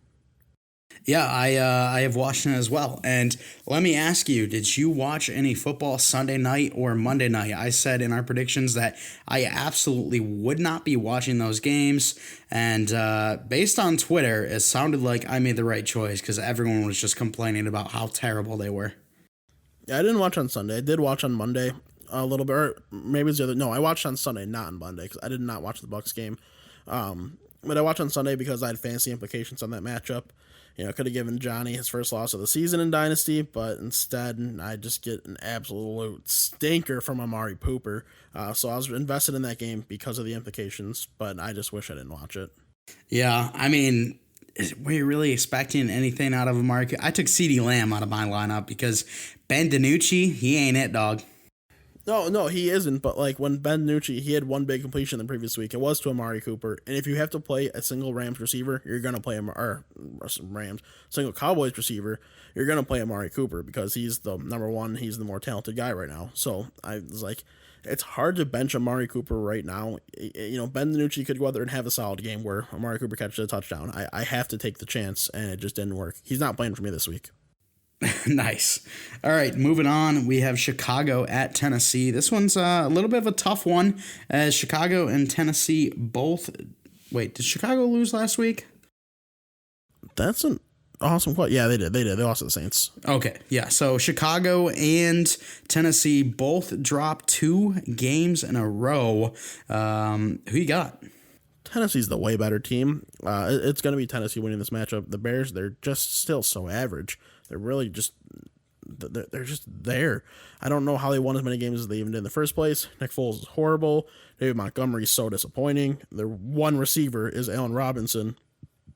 Yeah, I have Washington as well. And let me ask you, did you watch any football Sunday night or Monday night? I said in our predictions that I absolutely would not be watching those games. And based on Twitter, it sounded like I made the right choice because everyone was just complaining about how terrible they were. Yeah, I didn't watch on Sunday. I did watch on Monday a little bit. Or maybe it's the other. No, I watched on Sunday, not on Monday, because I did not watch the Bucs game. But I watched on Sunday because I had fantasy implications on that matchup. Could have given Johnny his first loss of the season in Dynasty, but instead I just get an absolute stinker from Amari Cooper. So I was invested in that game because of the implications, but I just wish I didn't watch it. Yeah, I mean, were you really expecting anything out of Amari? I took CeeDee Lamb out of my lineup because Ben DiNucci, he ain't it, dog. No, he isn't. But like when Ben Nucci, he had one big completion the previous week. It was to Amari Cooper. And if you have to play a single Rams receiver, you're gonna play Rams single Cowboys receiver. You're gonna play Amari Cooper because he's the number one. He's the more talented guy right now. So I was like, it's hard to bench Amari Cooper right now. Ben DiNucci could go out there and have a solid game where Amari Cooper catches a touchdown. I have to take the chance, and it just didn't work. He's not playing for me this week. Nice. All right, moving on. We have Chicago at Tennessee. This one's a little bit of a tough one as Chicago and Tennessee both. Wait, did Chicago lose last week? That's an awesome question. Yeah, they did. They lost to the Saints. Okay, yeah. So Chicago and Tennessee both dropped 2 games in a row. Who you got? Tennessee's the way better team. It's going to be Tennessee winning this matchup. The Bears, they're just still so average. They're really just they're just there. I don't know how they won as many games as they even did in the first place. Nick Foles is horrible. David Montgomery's so disappointing. Their one receiver is Allen Robinson.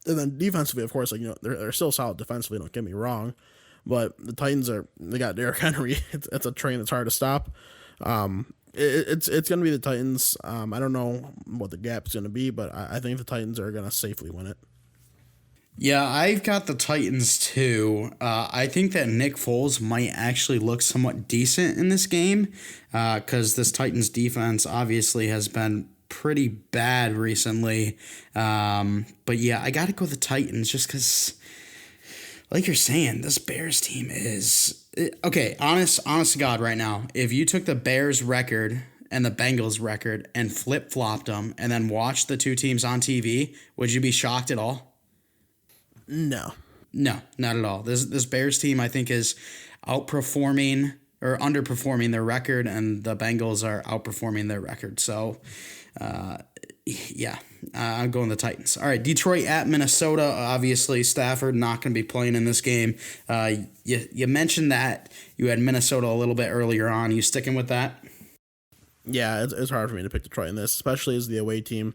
And then defensively, of course, they're still solid defensively, don't get me wrong. But the Titans they got Derrick Henry. It's a train that's hard to stop. It's going to be the Titans. I don't know what the gap is going to be, but I think the Titans are going to safely win it. Yeah, I've got the Titans too. I think that Nick Foles might actually look somewhat decent in this game because this Titans defense obviously has been pretty bad recently. But yeah, I got to go with the Titans just because, like you're saying, this Bears team is... Okay, honest to God right now, if you took the Bears record and the Bengals record and flip-flopped them and then watched the 2 teams on TV, would you be shocked at all? No, not at all. This Bears team, I think, is outperforming or underperforming their record, and the Bengals are outperforming their record. So, yeah, I'm going the Titans. All right, Detroit at Minnesota. Obviously, Stafford not going to be playing in this game. You mentioned that you had Minnesota a little bit earlier on. You sticking with that? Yeah, it's hard for me to pick Detroit in this, especially as the away team.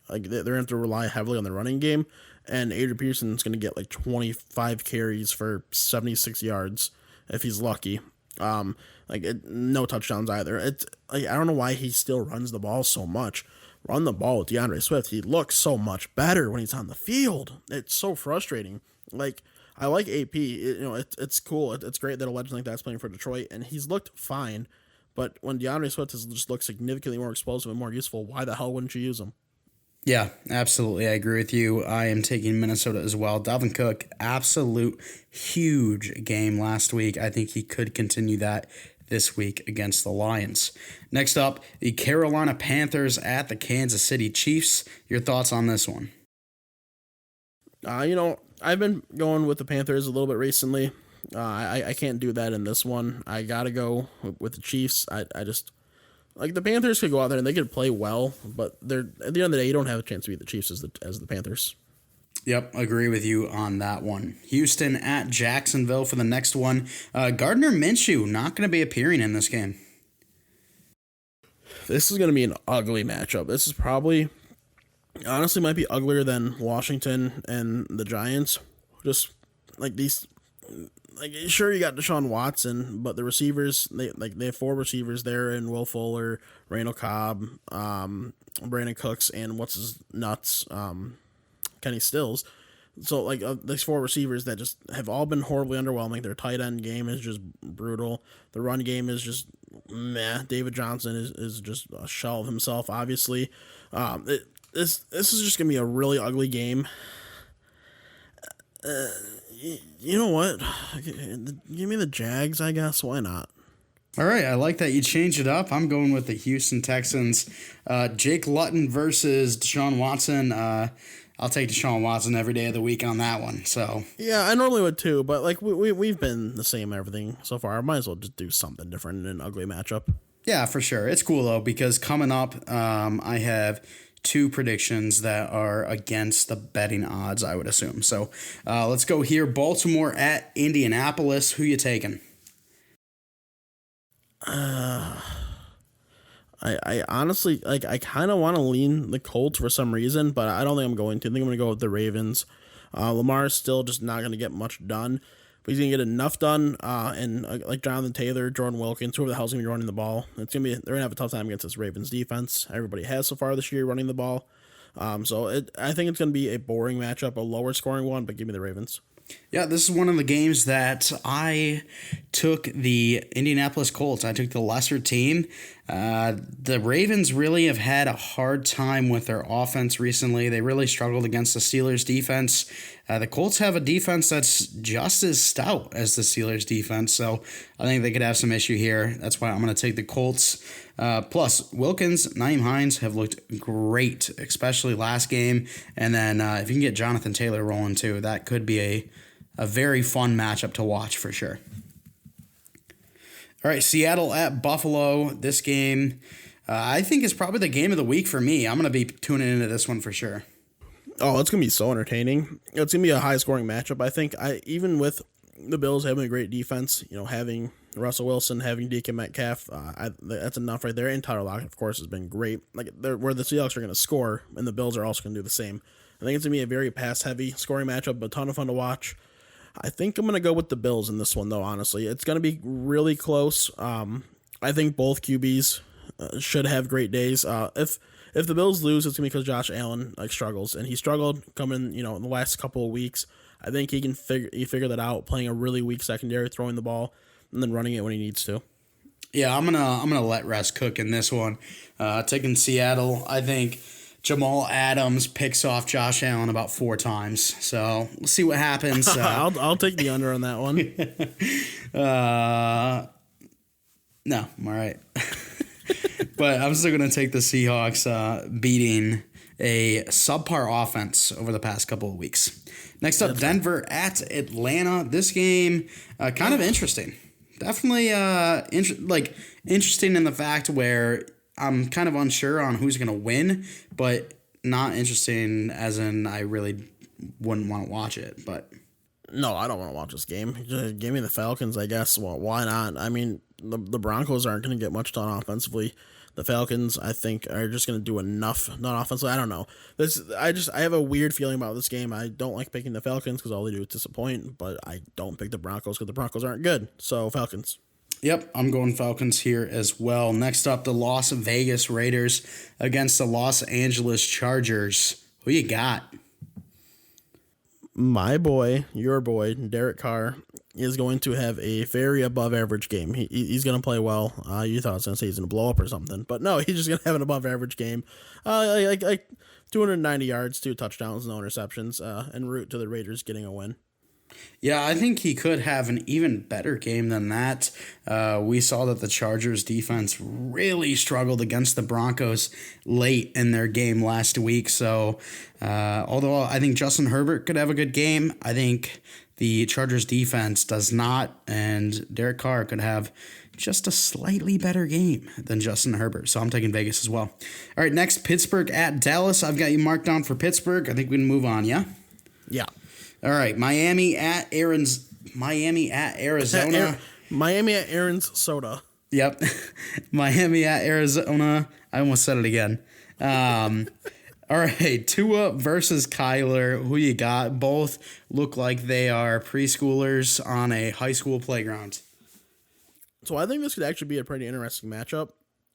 Like they're going to have to rely heavily on the running game. And Adrian Peterson's going to get like 25 carries for 76 yards if he's lucky. No touchdowns either. It's like I don't know why he still runs the ball so much. Run the ball with DeAndre Swift. He looks so much better when he's on the field. It's so frustrating. Like I like AP. It's cool. It's great that a legend like that's playing for Detroit, and he's looked fine. But when DeAndre Swift has just looked significantly more explosive and more useful, why the hell wouldn't you use him? Yeah, absolutely. I agree with you. I am taking Minnesota as well. Dalvin Cook, absolute huge game last week. I think he could continue that this week against the Lions. Next up, the Carolina Panthers at the Kansas City Chiefs. Your thoughts on this one? I've been going with the Panthers a little bit recently. I can't do that in this one. I got to go with the Chiefs. I just... Like the Panthers could go out there and they could play well, but they're at the end of the day, you don't have a chance to beat the Chiefs as the Panthers. Yep, agree with you on that one. Houston at Jacksonville for the next one. Gardner Minshew not going to be appearing in this game. This is going to be an ugly matchup. This is probably, honestly, might be uglier than Washington and the Giants. Just like these. Like sure, you got Deshaun Watson, but the receivers they have 4 receivers there, and Will Fuller, Randall Cobb, Brandon Cooks, and what's his nuts, Kenny Stills. So like these 4 receivers that just have all been horribly underwhelming. Their tight end game is just brutal. The run game is just meh. David Johnson is just a shell of himself. Obviously, this is just gonna be a really ugly game. You know what? Give me the Jags, I guess. Why not? All right, I like that you changed it up. I'm going with the Houston Texans. Jake Luton versus Deshaun Watson. I'll take Deshaun Watson every day of the week on that one. So yeah, I normally would too, but like we've been the same everything so far. I might as well just do something different in an ugly matchup. Yeah, for sure. It's cool though because coming up, I have 2 predictions that are against the betting odds, I would assume. So let's go here. Baltimore at Indianapolis. Who you taking? I honestly, I kind of want to lean the Colts for some reason, but I don't think I'm going to. I think I'm going to go with the Ravens. Lamar is still just not going to get much done. but he's gonna get enough done. And like Jonathan Taylor, Jordan Wilkins, whoever the hell's gonna be running the ball, they're gonna have a tough time against this Ravens defense. Everybody has so far this year running the ball. I think it's gonna be a boring matchup, a lower scoring one, but give me the Ravens. Yeah, this is one of the games that I took the Indianapolis Colts. I took the lesser team. The Ravens really have had a hard time with their offense recently. They really struggled against the Steelers' defense. The Colts have a defense that's just as stout as the Steelers' defense, so I think they could have some issue here. That's why I'm going to take the Colts. Plus, Wilkins, Nyheim Hines have looked great, especially last game. And then if you can get Jonathan Taylor rolling too, that could be a very fun matchup to watch for sure. All right, Seattle at Buffalo. This game, I think, is probably the game of the week for me. I'm going to be tuning into this one for sure. Oh, it's going to be so entertaining. It's going to be a high-scoring matchup, I think. Even with the Bills having a great defense, having Russell Wilson, having DK Metcalf, that's enough right there. And Tyler Lockett, of course, has been great. Like, where the Seahawks are going to score, and the Bills are also going to do the same. I think it's going to be a very pass-heavy scoring matchup, a ton of fun to watch. I think I'm going to go with the Bills in this one, though, honestly. It's going to be really close. I think both QBs should have great days. If the Bills lose, it's going to be because Josh Allen struggles, and he struggled coming, in the last couple of weeks. I think he can figure that out, playing a really weak secondary, throwing the ball, and then running it when he needs to. Yeah, I'm gonna let Russ cook in this one. Taking Seattle, I think Jamal Adams picks off Josh Allen about 4 times. So we'll see what happens. I'll take the under on that one. No, I'm all right. But I'm still going to take the Seahawks beating a subpar offense over the past couple of weeks. Next up, Denver at Atlanta. This game, kind of interesting. Definitely interesting in the fact where I'm kind of unsure on who's going to win, but not interesting as in I really wouldn't want to watch it. But no, I don't want to watch this game. Just give me the Falcons, I guess. Well, why not? I mean, the Broncos aren't going to get much done offensively. The Falcons, I think, are just going to do enough, not offensively. I don't know. I have a weird feeling about this game. I don't like picking the Falcons because all they do is disappoint, but I don't pick the Broncos because the Broncos aren't good. So, Falcons. Yep, I'm going Falcons here as well. Next up, the Las Vegas Raiders against the Los Angeles Chargers. Who you got? My boy, your boy, Derek Carr, is going to have a very above-average game. He's going to play well. You thought I was going to say he's going to blow up or something, but no, he's just going to have an above-average game. Like 290 yards, 2 touchdowns, no interceptions, en route to the Raiders getting a win. Yeah, I think he could have an even better game than that. We saw that the Chargers defense really struggled against the Broncos late in their game last week. So, although I think Justin Herbert could have a good game, I think the Chargers defense does not, and Derek Carr could have just a slightly better game than Justin Herbert. So I'm taking Vegas as well. All right, next, Pittsburgh at Dallas. I've got you marked down for Pittsburgh. I think we can move on, yeah? Yeah. All right, Miami at Arizona. Miami at Aaron's Soda. Yep. Miami at Arizona. I almost said it again. All right, Tua versus Kyler. Who you got? Both look like they are preschoolers on a high school playground. So I think this could actually be a pretty interesting matchup.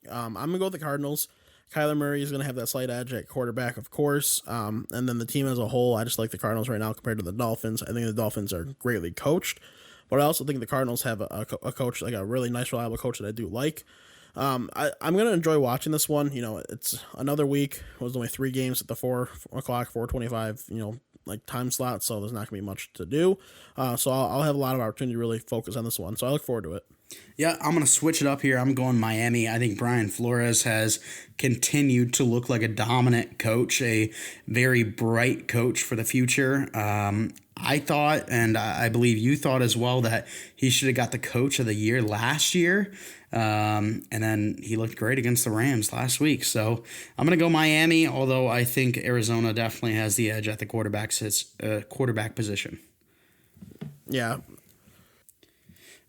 I'm going to go with the Cardinals. Kyler Murray is going to have that slight edge at quarterback, of course. And then the team as a whole, I just like the Cardinals right now compared to the Dolphins. I think the Dolphins are greatly coached. But I also think the Cardinals have a coach, like a really nice, reliable coach that I do like. I'm going to enjoy watching this one. It's another week. It was only 3 games at the 4 o'clock, 4:25, time slot. So there's not going to be much to do. So I'll have a lot of opportunity to really focus on this one. So I look forward to it. Yeah, I'm going to switch it up here. I'm going Miami. I think Brian Flores has continued to look like a dominant coach, a very bright coach for the future. I thought, and I believe you thought as well, that he should have got the coach of the year last year. And then he looked great against the Rams last week. So I'm going to go Miami, although I think Arizona definitely has the edge at the quarterback position. Yeah.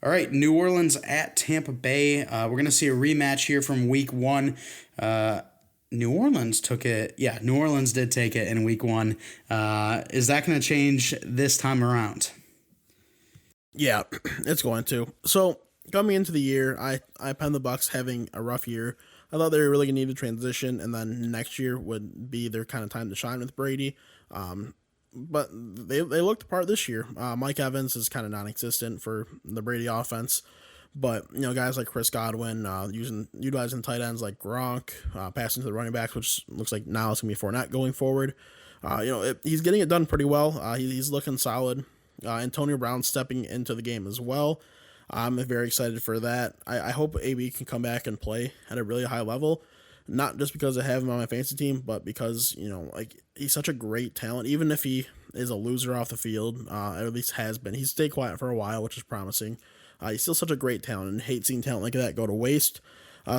All right, New Orleans at Tampa Bay. We're going to see a rematch here from week 1. New Orleans took it. Yeah, New Orleans did take it in week 1. Is that going to change this time around? Yeah, it's going to. So coming into the year, I penned the Bucks having a rough year. I thought they were really gonna need to transition, and then next year would be their kind of time to shine with Brady. But they looked the part this year. Mike Evans is kind of non-existent for the Brady offense, but guys like Chris Godwin, utilizing tight ends like Gronk, passing to the running backs, which looks like now it's gonna be Fournette going forward. He's getting it done pretty well. He's looking solid. Antonio Brown stepping into the game as well. I'm very excited for that. I hope AB can come back and play at a really high level, not just because I have him on my fantasy team, but because he's such a great talent. Even if he is a loser off the field, at least has been. He's stayed quiet for a while, which is promising. He's still such a great talent, and hate seeing talent like that go to waste.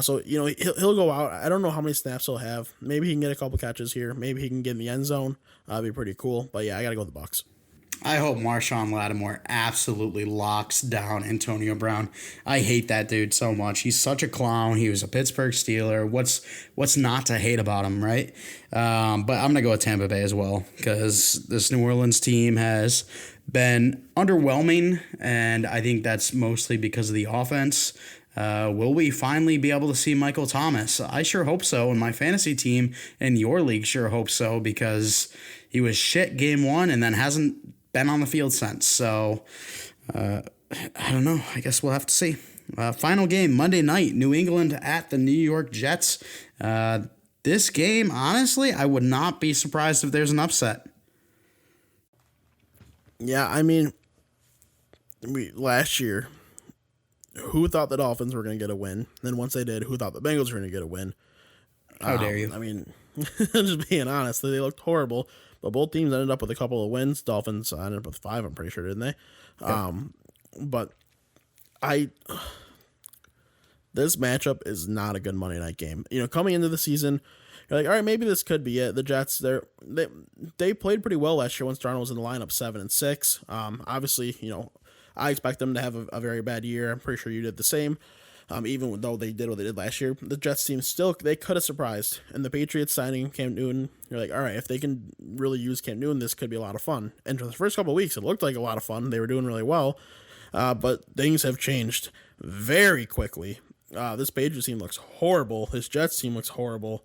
So he'll go out. I don't know how many snaps he'll have. Maybe he can get a couple catches here. Maybe he can get in the end zone. That'd be pretty cool. But yeah, I gotta go with the Bucks. I hope Marshawn Lattimore absolutely locks down Antonio Brown. I hate that dude so much. He's such a clown. He was a Pittsburgh Steeler. What's not to hate about him, right? But I'm going to go with Tampa Bay as well because this New Orleans team has been underwhelming, and I think that's mostly because of the offense. Will we finally be able to see Michael Thomas? I sure hope so, and my fantasy team in your league sure hope so because he was shit game one and then hasn't been on the field since. So, I don't know. I guess we'll have to see. Final game, Monday night, New England at the New York Jets. This game, honestly, I would not be surprised if there's an upset. Yeah, I mean, last year, who thought the Dolphins were going to get a win? Then once they did, who thought the Bengals were going to get a win? How dare you? I mean, just being honest, they looked horrible. But both teams ended up with a couple of wins. Dolphins ended up with 5, I'm pretty sure, didn't they? Yep. But this matchup is not a good Monday night game. Coming into the season, you're like, all right, maybe this could be it. The Jets, they played pretty well last year when Darnold was in the lineup 7-6. Obviously, I expect them to have a very bad year. I'm pretty sure you did the same. Even though they did what they did last year, the Jets team they could have surprised. And the Patriots signing Cam Newton, you're like, all right, if they can really use Cam Newton, this could be a lot of fun. And for the first couple of weeks, it looked like a lot of fun. They were doing really well, but things have changed very quickly. This Patriots team looks horrible. This Jets team looks horrible.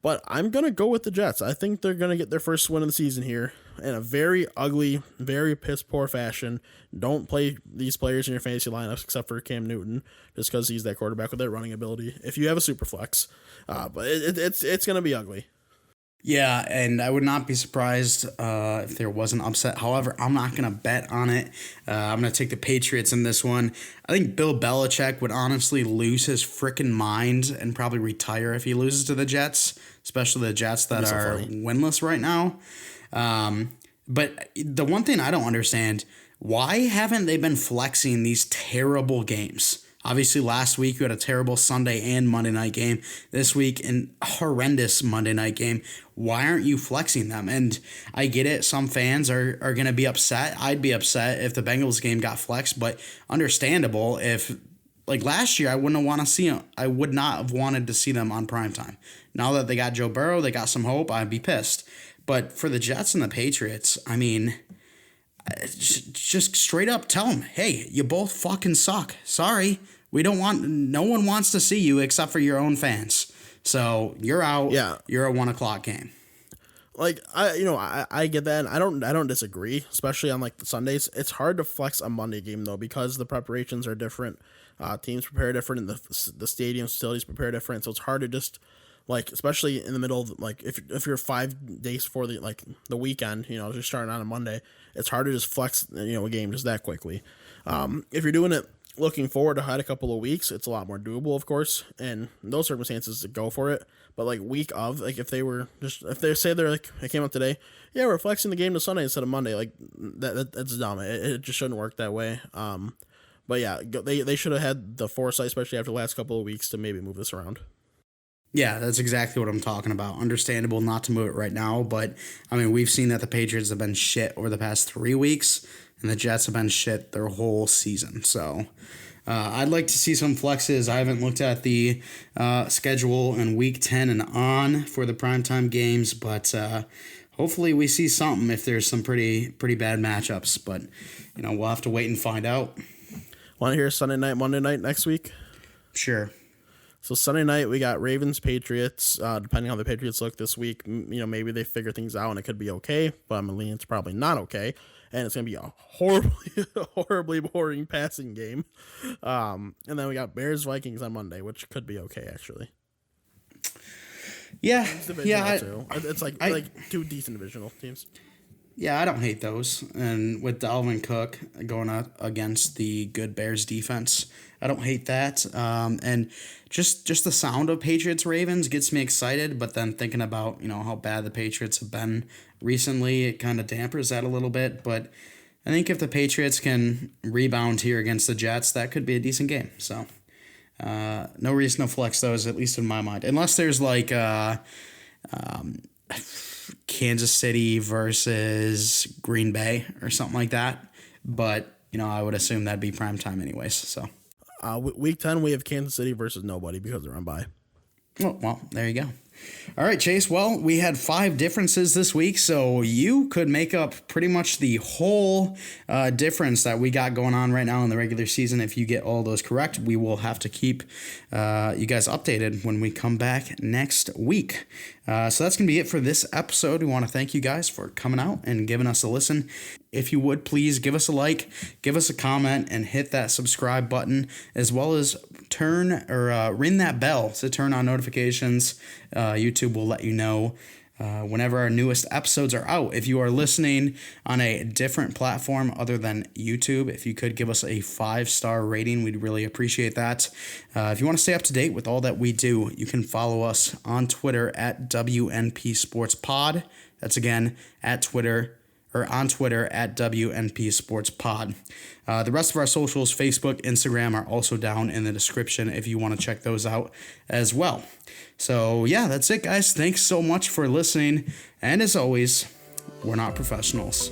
But I'm going to go with the Jets. I think they're going to get their first win of the season here in a very ugly, very piss-poor fashion. Don't play these players in your fantasy lineups except for Cam Newton just because he's that quarterback with that running ability if you have a super flex. But it's going to be ugly. Yeah, and I would not be surprised if there was an upset. However, I'm not going to bet on it. I'm going to take the Patriots in this one. I think Bill Belichick would honestly lose his freaking mind and probably retire if he loses to the Jets, especially the Jets that are winless right now. But the one thing I don't understand, why haven't they been flexing these terrible games? Obviously, last week you had a terrible Sunday and Monday night game. This week, an horrendous Monday night game. Why aren't you flexing them? And I get it. Some fans are going to be upset. I'd be upset if the Bengals game got flexed, but understandable if, like last year, I would not have wanted to see them on primetime. Now that they got Joe Burrow, they got some hope, I'd be pissed. But for the Jets and the Patriots, I mean, just straight up tell them, hey, you both fucking suck. Sorry. No one wants to see you except for your own fans. So you're out. Yeah. You're a 1:00 game. Like I get that. And I don't disagree, especially on like the Sundays. It's hard to flex a Monday game though because the preparations are different. Teams prepare different, and the stadium facilities prepare different. So it's hard to just like, especially in the middle of like if you're 5 days before the weekend, just starting on a Monday, it's hard to just flex a game just that quickly. If you're doing it looking forward ahead a couple of weeks, it's a lot more doable, of course, and in those circumstances to go for it. But like week of, like if they say they're like, it came up today, yeah, we're flexing the game to Sunday instead of Monday, like that's dumb. It just shouldn't work that way. But yeah, they should have had the foresight, especially after the last couple of weeks, to maybe move this around. Yeah, that's exactly what I'm talking about. Understandable not to move it right now, but I mean, we've seen that the Patriots have been shit over the past 3 weeks, and the Jets have been shit their whole season. So I'd like to see some flexes. I haven't looked at the schedule in Week 10 and on for the primetime games, but hopefully we see something if there's some pretty bad matchups. But, we'll have to wait and find out. Want to hear Sunday night, Monday night next week? Sure. So Sunday night we got Ravens Patriots. Depending on how the Patriots look this week, maybe they figure things out and it could be okay. But I'm leaning it's probably not okay, and it's gonna be a horribly boring passing game. And then we got Bears Vikings on Monday, which could be okay actually. Yeah, It's like two decent divisional teams. Yeah, I don't hate those. And with Dalvin Cook going up against the good Bears defense, I don't hate that. And just the sound of Patriots Ravens gets me excited. But then thinking about how bad the Patriots have been recently, it kind of dampers that a little bit. But I think if the Patriots can rebound here against the Jets, that could be a decent game. So no reason to flex those, at least in my mind, unless there's like Kansas City versus Green Bay or something like that. But, I would assume that'd be prime time anyways. So week 10, we have Kansas City versus nobody because they're on bye. Well, there you go. All right, Chase. Well, we had 5 differences this week, so you could make up pretty much the whole difference that we got going on right now in the regular season. If you get all those correct, we will have to keep you guys updated when we come back next week. So that's going to be it for this episode. We want to thank you guys for coming out and giving us a listen. If you would, please give us a like, give us a comment, and hit that subscribe button, as well as ring that bell to turn on notifications. YouTube will let you know whenever our newest episodes are out. If you are listening on a different platform other than YouTube, if you could give us a 5-star rating, we'd really appreciate that. If you want to stay up to date with all that we do, you can follow us on Twitter at WNP Sports Pod. That's again on Twitter at WNP Sports Pod. The rest of our socials, Facebook, Instagram, are also down in the description if you want to check those out as well. So yeah, that's it, guys. Thanks so much for listening. And as always, we're not professionals.